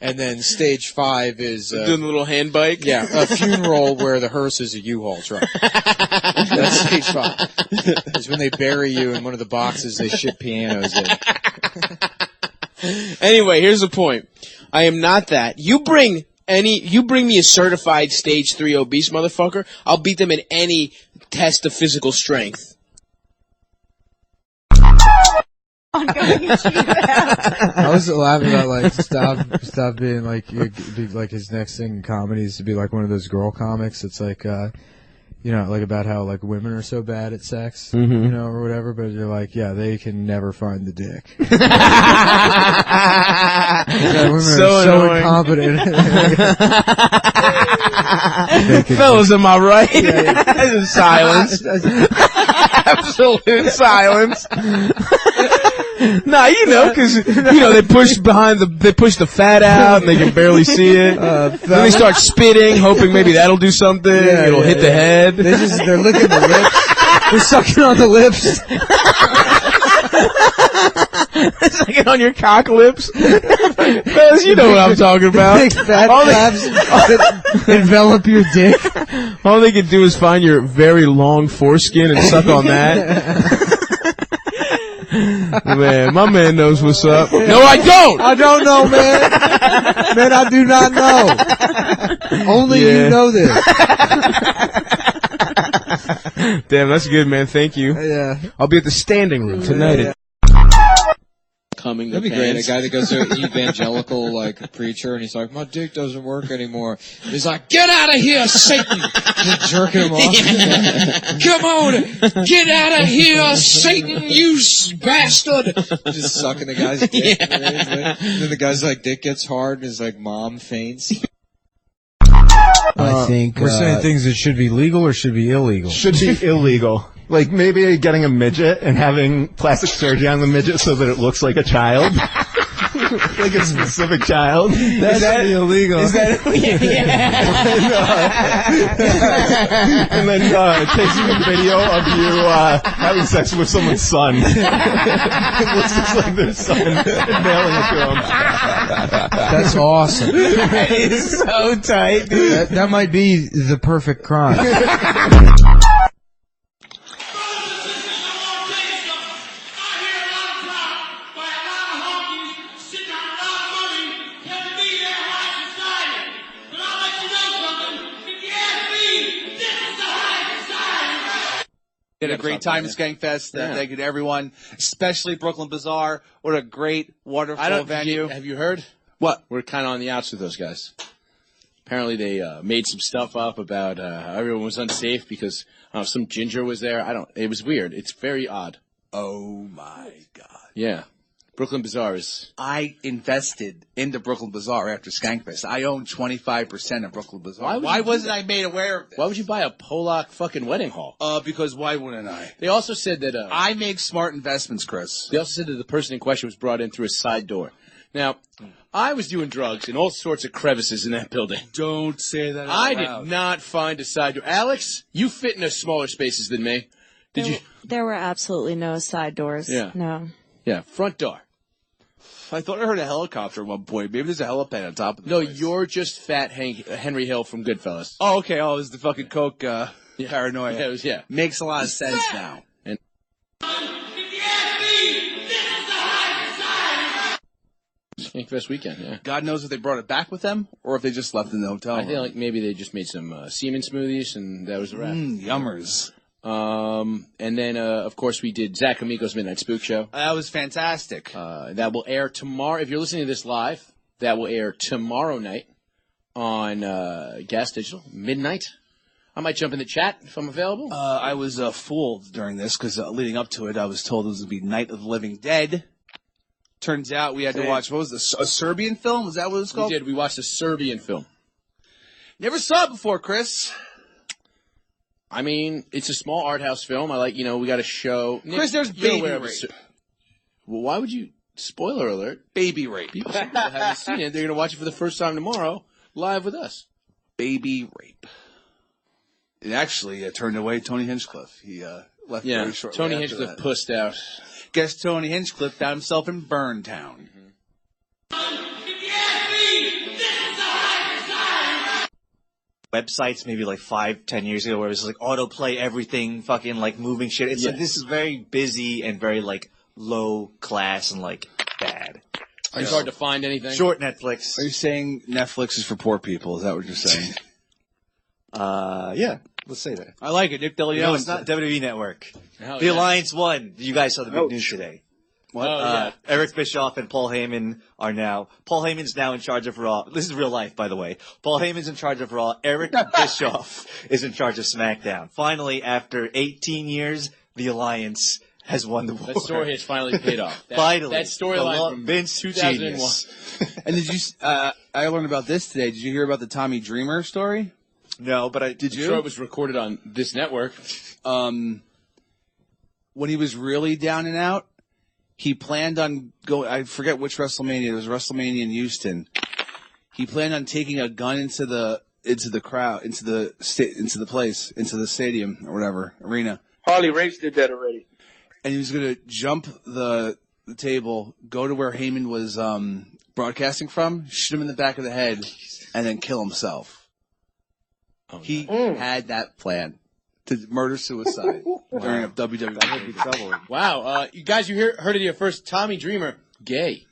And then stage 5 is doing the little hand bike. Yeah, a funeral where the hearse is a U-Haul truck. That's stage 5. It's when they bury you in one of the boxes they ship pianos in. Anyway, here's the point. I am not that. You bring me a certified stage 3 obese motherfucker, I'll beat them in any test of physical strength. I was laughing about stop being like his next thing in comedy is to be like one of those girl comics. It's like like about how like women are so bad at sex, or whatever. But you're like, yeah, they can never find the dick. Women are so incompetent. Fellas, am I right? Yeah. Silence. Absolute silence. Nah, because they push the fat out and they can barely see it. Then they start spitting, hoping maybe that'll do something. It'll hit the head. They're licking the lips. They're sucking on the lips. Sucking on your cock lips. Fellas, you know what I'm talking about. Big fat flaps that envelop your dick. All they can do is find your very long foreskin and suck on that. Man, my man knows what's up. No, I don't! I don't know, man. Man, I do not know. Only you know this. Damn, that's good, man. Thank you. Yeah. I'll be at the standing room tonight. Yeah. Coming That'd be great. A guy that goes to an evangelical preacher and he's like, my dick doesn't work anymore. He's like, get out of here, Satan! Just jerking him off. Come on, get out of here, Satan, you bastard! Just sucking the guy's dick. Yeah. Then the guy's dick gets hard and his mom faints. I think we're saying things that should be legal or should be illegal. Should be illegal. Like maybe getting a midget and having plastic surgery on the midget so that it looks like a child. Like a specific child. That should be illegal. Is that and then taking a video of you having sex with someone's son. It looks just like their son and mailing it to him. That's awesome. That is so tight, dude. That might be the perfect crime. Had a great time at Skankfest. Thank you to everyone, especially Brooklyn Bazaar. What a great, wonderful venue. Have you heard? What? We're kind of on the outs with those guys. Apparently they made some stuff up about how everyone was unsafe because some ginger was there. It was weird. It's very odd. Oh my God. Yeah. Brooklyn Bazaar is... I invested in the Brooklyn Bazaar after Skankfest. I own 25% of Brooklyn Bazaar. Why wasn't I made aware of this? Why would you buy a Pollock fucking wedding hall? Because why wouldn't I? They also said that... I make smart investments, Chris. They also said that the person in question was brought in through a side door. Now, I was doing drugs in all sorts of crevices in that building. Don't say that out I loud. did not find a side door. Alex, you fit in smaller spaces than me. There were absolutely no side doors. Yeah. No. Yeah, front door. I thought I heard a helicopter at one point. Maybe there's a helipad on top of the place. you're just fat Henry Hill from Goodfellas. Oh, okay. Oh, it was the fucking Coke paranoia. Yeah, it was, yeah. Makes a lot of sense now. And Skankfest weekend, yeah. God knows if they brought it back with them or if they just left in the hotel I room. feel like maybe they just made some semen smoothies and that was the wrap. Yummers. And then, of course, we did Zach Amico's Midnight Spook Show. That was fantastic. That will air tomorrow. If you're listening to this live, that will air tomorrow night on Gas Digital, midnight. I might jump in the chat if I'm available. I was fooled during this because leading up to it, I was told it was going to be Night of the Living Dead. Turns out we had to watch, what was this, a Serbian film? Is that what it's called? We did. We watched a Serbian film. Never saw it before, Chris. I mean, it's a small art house film. I like, we got a show. Chris, there's baby rape. Well, why would you, spoiler alert, baby rape. People haven't seen it. They're going to watch it for the first time tomorrow, live with us. Baby rape. It actually turned away Tony Hinchcliffe. He left very shortly Tony after Hinchcliffe that. pussed out. Guess Tony Hinchcliffe found himself in Burntown. Websites maybe like 5-10 years ago where it was like autoplay everything, fucking like moving shit. It's like this is very busy and very like low class and like bad. It's hard to find anything. Short Netflix. Are you saying Netflix is for poor people? Is that what you're saying? Yeah. Let's say that. I like it. Nick DeLeon. No, it's not WWE Network. Oh, The yeah. Alliance won. You guys saw the big news today. What? Yeah. Eric Bischoff and Paul Heyman are now. Paul Heyman's now in charge of Raw. This is real life, by the way. Paul Heyman's in charge of Raw. Eric Bischoff is in charge of SmackDown. Finally, after 18 years, the Alliance has won the war. That story has finally paid off. Finally. That storyline from Vince 2001. Genius. And did you? I learned about this today. Did you hear about the Tommy Dreamer story? No, but did you? I'm sure it was recorded on this network. When he was really down and out, he planned on going. I forget which WrestleMania. It was WrestleMania in Houston. He planned on taking a gun into the crowd, into the place, into the stadium or whatever arena. Harley Race did that already. And he was going to jump the table, go to where Heyman was broadcasting from, shoot him in the back of the head, and then kill himself. He had that plan to murder-suicide during a WWE. Wow. You guys, heard it here first. Tommy Dreamer, gay.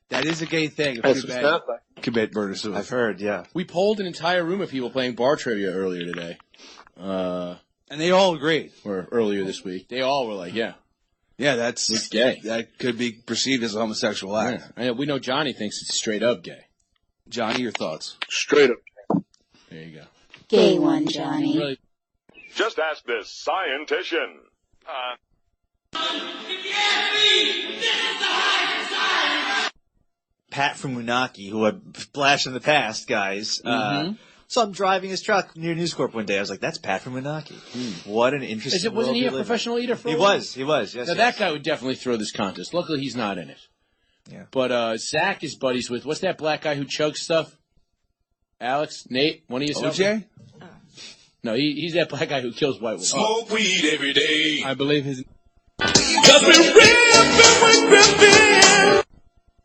That is a gay thing. That's what it sounds like. Commit murder-suicide. I've heard, yeah. We polled an entire room of people playing bar trivia earlier today. And they all agreed. Or earlier this week. They all were like, yeah. Yeah, that's it's gay. That could be perceived as a homosexual act. Yeah. We know Johnny thinks it's straight up gay. Johnny, your thoughts? Straight up. There you go. Gay one, Johnny. Really? Just ask this scientician. Pat from Munaki, who I flashed in the past, guys. So I'm driving his truck near News Corp one day. I was like, "That's Pat from Munaki." What an interesting. Wasn't he a world we live professional in. eater for He a while? was. Yes. Now yes. that guy would definitely throw this contest. Luckily, he's not in it. Yeah. But Zach is buddies with what's that black guy who chugs stuff? Alex, Nate, one of you. OJ? No, he's that black guy who kills white women. Smoke weed every day. I believe his.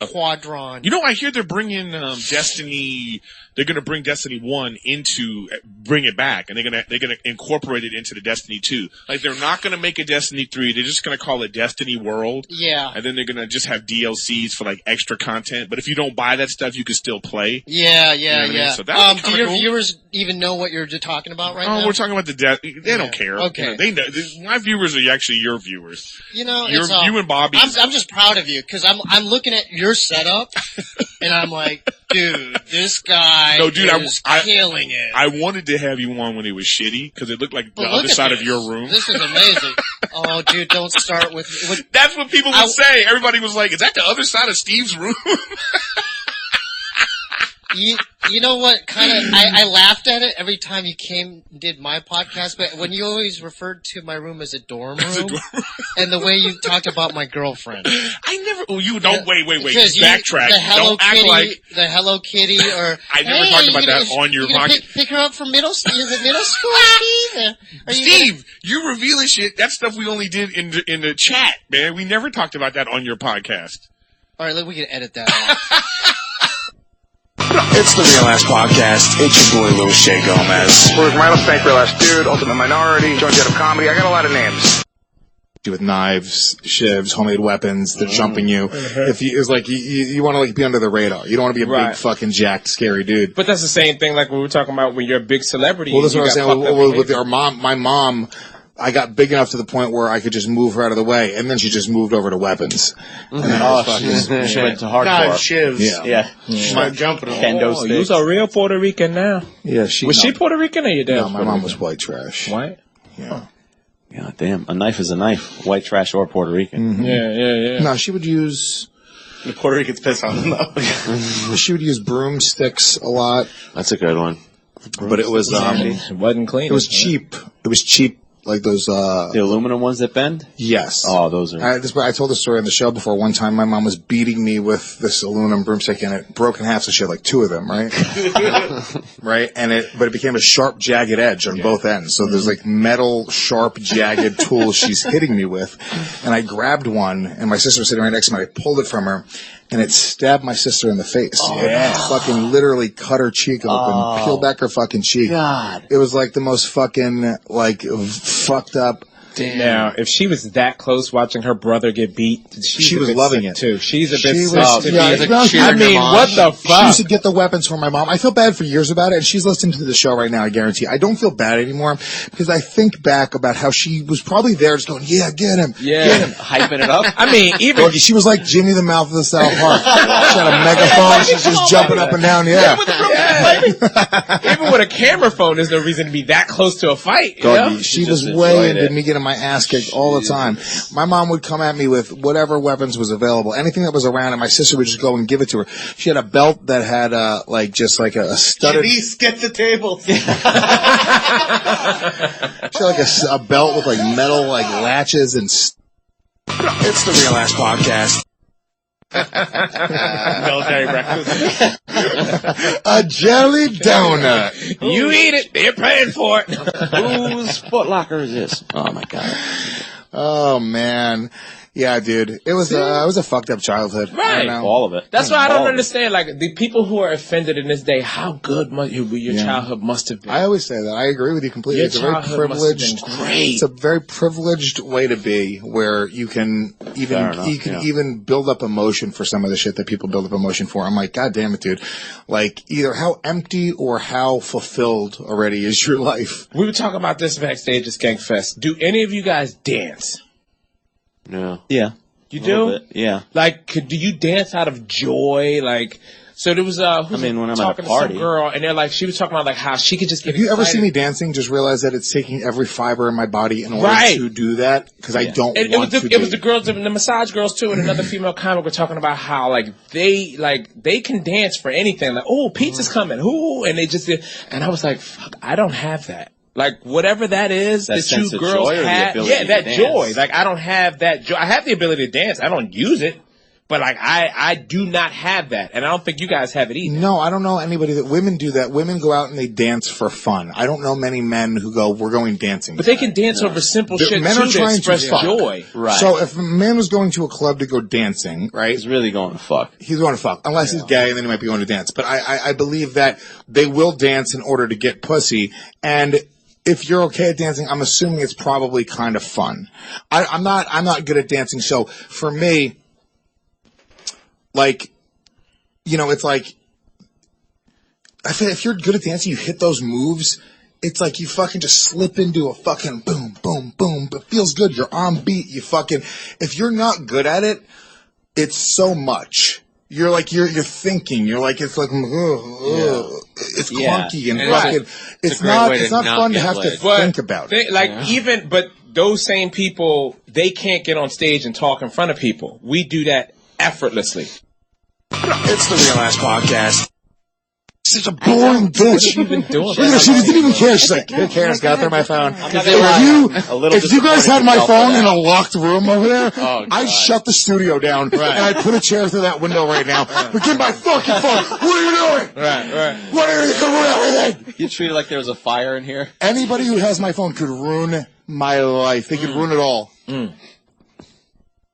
Quadron. You know, I hear they're bringing Destiny. They're going to bring Destiny 1 bring it back, and they're going to incorporate it into the Destiny 2. Like, they're not going to make a Destiny 3. They're just going to call it Destiny World. Yeah. And then they're going to just have DLCs for like extra content. But if you don't buy that stuff, you can still play. Yeah. You know what I mean? So that's do your cool. viewers even know what you're talking about right now? We're talking about they don't care. Okay. You know, they know. My viewers are actually your viewers. You know, you and Bobby. I'm just proud of you because I'm looking at your setup and I'm like, dude, this guy is killing it. I wanted to have you on when it was shitty because it looked like the other side of your room. This is amazing. Oh, dude, don't start with That's what people would say. Everybody was like, "Is that the other side of Steve's room?" You know what? Kind of, I laughed at it every time you came and did my podcast, but when you always referred to my room as a dorm room, and the way you talked about my girlfriend. I never. Oh, you don't. Wait. Because Backtrack. The Hello Don't act Kitty, like the Hello Kitty, or I never talked about that on your podcast. Pick her up from middle school, Steve. Steve, you're revealing shit. That's stuff we only did in the chat, man. We never talked about that on your podcast. All right, we can edit that out. It's the Real Ass Podcast. It's your boy, Lil Shay Gomez. Where's Milo Spank, Real Ass Dude, Ultimate Minority, Joint Jet of Comedy. I got a lot of names. With knives, shivs, homemade weapons, they're jumping you. If you, it's like you want to like be under the radar. You don't want to be a big fucking jacked, scary dude. But that's the same thing like we were talking about when you're a big celebrity. Well, that's what I was saying. With our my mom, I got big enough to the point where I could just move her out of the way, and then she just moved over to weapons. And then she went to hardcore. Knives, shivs. Yeah. Start jumping on. Kendo sticks. You're a real Puerto Rican now. Yeah, was she Puerto Rican or your dad? No, my mom was white trash. White? Yeah. Yeah, damn. A knife is a knife. White trash or Puerto Rican. Mm-hmm. Yeah. No, she would use... The Puerto Ricans piss on them, though. She would use broomsticks a lot. That's a good one. But it was... it wasn't clean. It was cheap. It was cheap. Like those, the aluminum ones that bend? Yes. Oh, those are... I told the story on the show before. One time my mom was beating me with this aluminum broomstick and it broke in half, so she had like two of them, right? Right? But it became a sharp, jagged edge on both ends. So there's like metal, sharp, jagged tools she's hitting me with. And I grabbed one and my sister was sitting right next to me. I pulled it from her. And it stabbed my sister in the face. It fucking literally cut her cheek open, peeled back her fucking cheek. God. It was like the most fucking, like, fucked up. Damn. Now, if she was that close watching her brother get beat, she was loving it too. She's a bit sick. I mean, what the fuck? She used to get the weapons from my mom. I feel bad for years about it, and she's listening to the show right now, I guarantee. I don't feel bad anymore because I think back about how she was probably there just going, yeah, get him. Yeah. Get him. Hyping it up. I mean, even... She was like Jimmy the Mouth of the South Park. She had a megaphone. She's just jumping up and down. Yeah. Even with a camera phone, there's no reason to be that close to a fight. She was way into me getting my ass kicked all the time. My mom would come at me with whatever weapons was available, anything that was around, and my sister would just go and give it to her. She had a belt that had a studded. Denise, get the table. She had like a belt with like metal like latches and. It's the Real Ass Podcast. Military breakfast. A jelly donut. You eat it. They're paying for it. Whose Foot Locker is this? Oh my god. Oh man. Yeah, dude. It was a fucked up childhood. Right. All of it. That's why I don't understand. Like, the people who are offended in this day, how good your childhood must have been. I always say that. I agree with you completely. Your it's a very privileged, great. It's a very privileged way to be where you can even build up emotion for some of the shit that people build up emotion for. I'm like, God damn it, dude. Like, either how empty or how fulfilled already is your life. We were talking about this backstage at Skankfest. Do any of you guys dance? No. Yeah. You do? Bit. Yeah. Like, do you dance out of joy? Like, so there was when I'm talking to some girl, and they're like, she was talking about like how she could just get If you ever see me dancing, just realize that it's taking every fiber in my body in order to do that, because I don't want to. It was the girls, the massage girls too, and another female comic were talking about how they can dance for anything. Like, oh, pizza's coming, ooh, and they just did, and I was like, fuck, I don't have that. Like, whatever that is that you girls have. Yeah, that joy. Like, I don't have that joy. I have the ability to dance. I don't use it. But, like, I do not have that. And I don't think you guys have it either. No, I don't know anybody that women do that. Women go out and they dance for fun. I don't know many men who go, we're going dancing. But they can dance over simple shit men too are trying to express joy. Right. So if a man was going to a club to go dancing, right? He's really going to fuck. He's going to fuck. Unless he's gay, and then he might be going to dance. But I believe that they will dance in order to get pussy. And if you're okay at dancing, I'm assuming it's probably kind of fun. I'm not good at dancing, so for me, like, you know, it's like, I feel if you're good at dancing, you hit those moves, it's like you fucking just slip into a fucking boom, boom, boom. It feels good. You're on beat. If you're not good at it, it's so much. You're like, you're thinking. You're like, it's like, it's clunky and fucking. It's not fun to have to think about it. But those same people, they can't get on stage and talk in front of people. We do that effortlessly. It's the Real Ass Podcast. She's a boring bitch. What have you been doing? Look at her, she didn't even care. She's like, who cares? Got there my phone. If If you guys had my phone in a locked room over there, Oh, I'd shut the studio down and I'd put a chair through that window right now. But get my fucking phone. What are you doing? Right. What are you doing? Everything. You treated like there was a fire in here? Anybody who has my phone could ruin my life. They could ruin it all.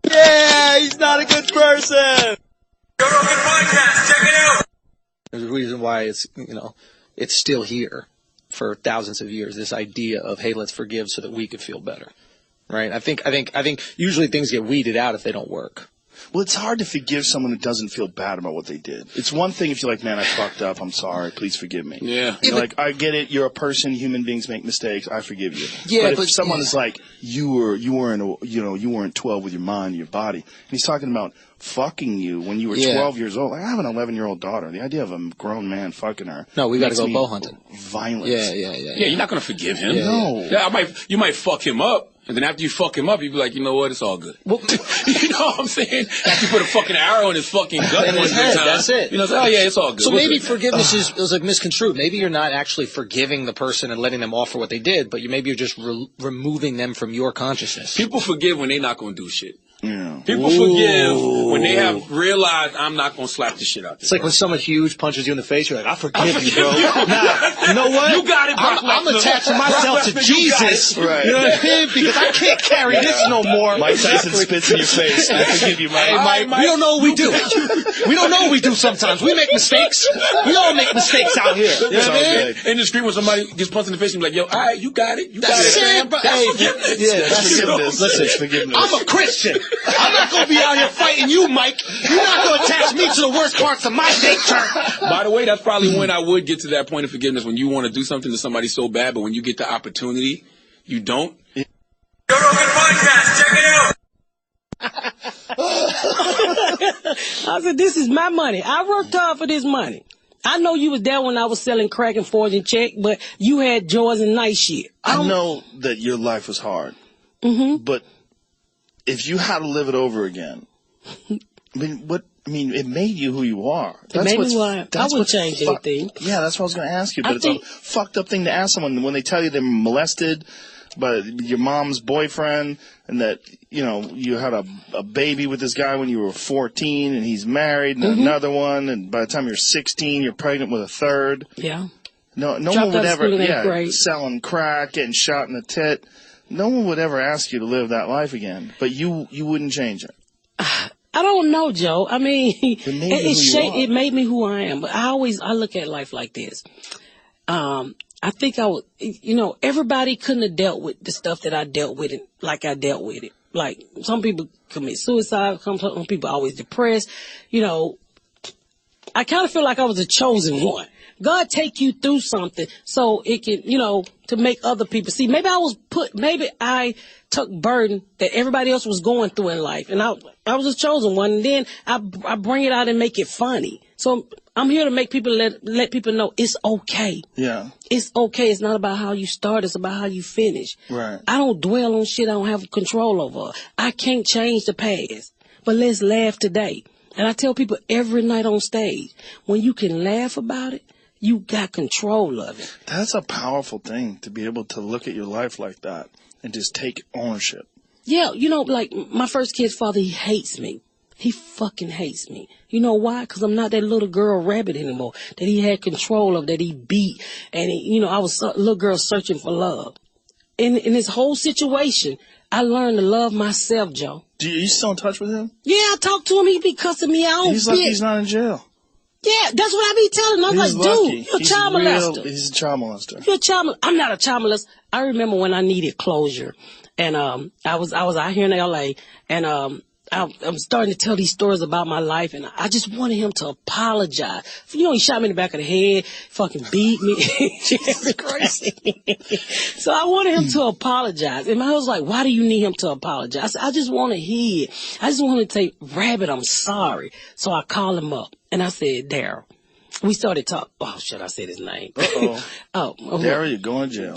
Yeah, he's not a good person. There's a reason why it's still here for thousands of years. This idea of, hey, let's forgive so that we could feel better, right? I think usually things get weeded out if they don't work. Well, it's hard to forgive someone who doesn't feel bad about what they did. It's one thing if you're like, man, I fucked up. I'm sorry. Please forgive me. Yeah. You're like, I get it. You're a person. Human beings make mistakes. I forgive you. Yeah, but if someone is like, you weren't 12 with your mind and your body, and he's talking about fucking you when you were 12 years old. Like, I have an 11-year-old daughter. The idea of a grown man fucking her. No, we got to makes go me bow hunting. Violent. Yeah. Yeah, you're not gonna forgive him. No. Yeah, you might fuck him up, and then after you fuck him up, you be like, you know what, it's all good. You know what I'm saying? After you put a fucking arrow in his fucking gut In his one head, time, that's it. You know, oh yeah, it's all good. So We're maybe good. forgiveness is like misconstrued. Maybe you're not actually forgiving the person and letting them off for what they did, but maybe you're just removing them from your consciousness. People forgive when they're not gonna do shit. Yeah. People forgive when they have realized I'm not gonna slap the shit out. It's like when someone huge punches you in the face, you're like, I forgive you, bro. you. Nah, you know what? You got it, Brock I'm Lesnar. attaching myself to Brock Lesnar, you got Jesus. it. Right. You know what I mean? Because I can't carry this no more. Mike Tyson spits in your face. I forgive you, Mike. Hey, Mike, we don't know what we do. We don't know what we do sometimes. We make mistakes. We all make mistakes out here. You know what I mean? In the street when somebody gets punched in the face, you be like, yo, all right, you got it. You got That's it. it, bro. That's Hey, forgiveness. yeah, that's forgiveness. Listen, That's forgiveness. I'm a Christian. I'm not going to be out here fighting you, Mike. You're not going to attach me to the worst parts of my nature. By the way, that's probably when I would get to that point of forgiveness, when you want to do something to somebody so bad, but when you get the opportunity, you don't. Joe Rogan Podcast, check it out. I said, this is my money. I worked hard for this money. I know you was there when I was selling crack and forging check, but you had joys and nice shit. I know that your life was hard, but if you had to live it over again, it made you who you are. It made me who I am. I wouldn't change anything. Yeah, that's what I was going to ask you, but it's a fucked up thing to ask someone when they tell you they're molested by your mom's boyfriend and that, you had a baby with this guy when you were 14 and he's married and another one, and by the time you're 16, you're pregnant with a third. Yeah. No one would ever, selling crack, getting shot in the tit. No one would ever ask you to live that life again, but you wouldn't change it. I don't know, Joe. I mean, it made me who I am. But I look at life like this. I think I would, everybody couldn't have dealt with the stuff that I dealt with it like I dealt with it. Like, some people commit suicide, some people are always depressed. I kind of feel like I was a chosen one. God take you through something so it can, to make other people see. Maybe I took burden that everybody else was going through in life, and I was a chosen one. And then I bring it out and make it funny. So I'm here to make people let people know it's okay. Yeah, it's okay. It's not about how you start; it's about how you finish. Right. I don't dwell on shit I don't have control over. I can't change the past, but let's laugh today. And I tell people every night on stage, when you can laugh about it, you got control of it. That's a powerful thing, to be able to look at your life like that and just take ownership. Yeah, like my first kid's father, he hates me. He fucking hates me. You know why? Because I'm not that little girl rabbit anymore that he had control of, that he beat. And, I was a little girl searching for love. In this whole situation, I learned to love myself, Joe. Are you still in touch with him? Yeah, I talk to him. He be cussing me out. He's lucky he's not in jail. Yeah, that's what I be telling him. I was like, dude, you're a child molester. He's a child molester. You're a child molester. I'm not a child molester. I remember when I needed closure, and I was out here in LA, and I'm starting to tell these stories about my life, and I just wanted him to apologize. He shot me in the back of the head, fucking beat me. Jesus Christ. So I wanted him to apologize. And I was like, why do you need him to apologize? I said, I just want to hear it. I just want to say, Rabbit, I'm sorry. So I called him up, and I said, Daryl. We started talking. Oh, should I say his name? Uh-oh. Daryl, you're going to jail.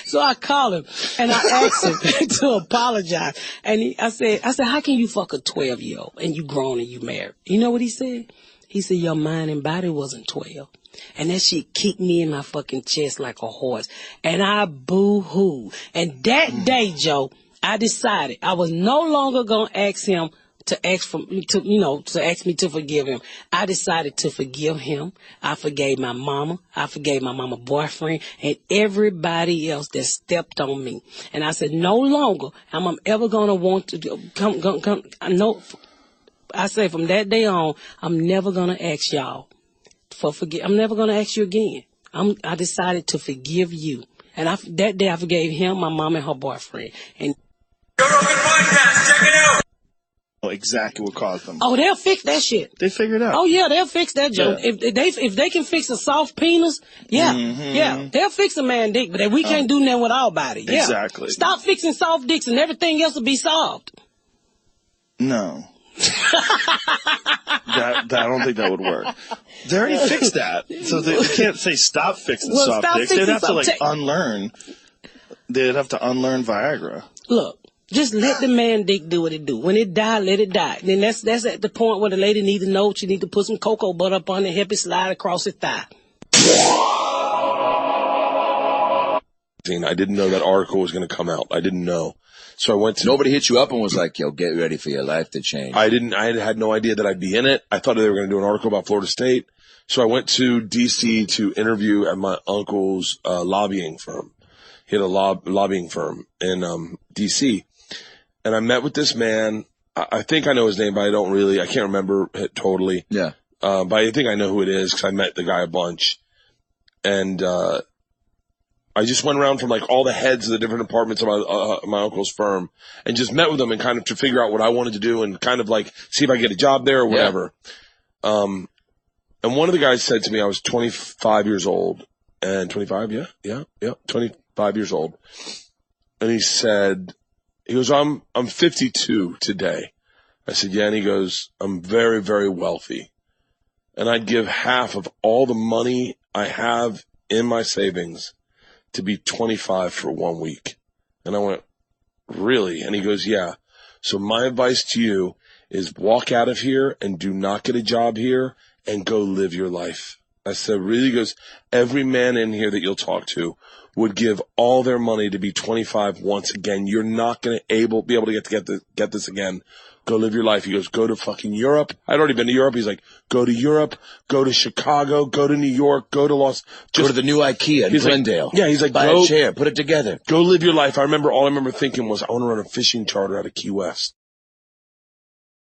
So I called him and I asked him to apologize. And I said, how can you fuck a 12-year-old and you grown and you married? You know what he said? He said, your mind and body wasn't 12. And that shit kicked me in my fucking chest like a horse. And I boo-hoo. And that day, Joe, I decided I was no longer going to ask him to ask me to forgive him. I decided to forgive him. I forgave my mama. I forgave my mama boyfriend and everybody else that stepped on me. And I said, no longer am I ever going to want to come. I say from that day on, I'm never going to ask y'all for forgive. I'm never going to ask you again. I decided to forgive you. And that day I forgave him, my mom, and her boyfriend. And exactly what caused them. Oh, they'll fix that shit. They figured out. Oh yeah, they'll fix that joke. Yeah. If they can fix a soft penis, yeah, they'll fix a man dick. But we can't do nothing with our body. Yeah. Exactly. Stop fixing soft dicks and everything else will be solved. No. I don't think that would work. They already fixed that, so they can't say stop fixing soft dicks. They'd have to unlearn. They'd have to unlearn Viagra. Look. Just let the man dick do what it do. When it die, let it die. Then that's at the point where the lady need to know she need to put some cocoa butter up on it, help it slide across his thigh. I didn't know that article was going to come out. I didn't know. So I went to... Nobody hit you up and was like, yo, get ready for your life to change. I had no idea that I'd be in it. I thought they were going to do an article about Florida State. So I went to D.C. to interview at my uncle's lobbying firm. He had a lobbying firm in D.C., and I met with this man. I think I know his name, but I can't remember it totally. Yeah. But I think I know who it is because I met the guy a bunch. And I just went around from like all the heads of the different departments of my uncle's firm and just met with them and kind of to figure out what I wanted to do and kind of like see if I could get a job there or whatever. Yeah. And one of the guys said to me, I was 25 years old. And 25, 25 years old. And he said... He goes, I'm 52 today. I said, yeah. And he goes, I'm very, very wealthy. And I'd give half of all the money I have in my savings to be 25 for 1 week. And I went, really? And he goes, yeah. So my advice to you is walk out of here and do not get a job here and go live your life. I said, really? He goes, every man in here that you'll talk to would give all their money to be 25 once again. You're not going to be able to get this again. Go live your life. He goes, go to fucking Europe. I'd already been to Europe. He's like, go to Europe, go to Chicago, go to New York, go to go to the new IKEA in Glendale. He's like, buy a chair, put it together. Go live your life. All I remember thinking was, I want to run a fishing charter out of Key West.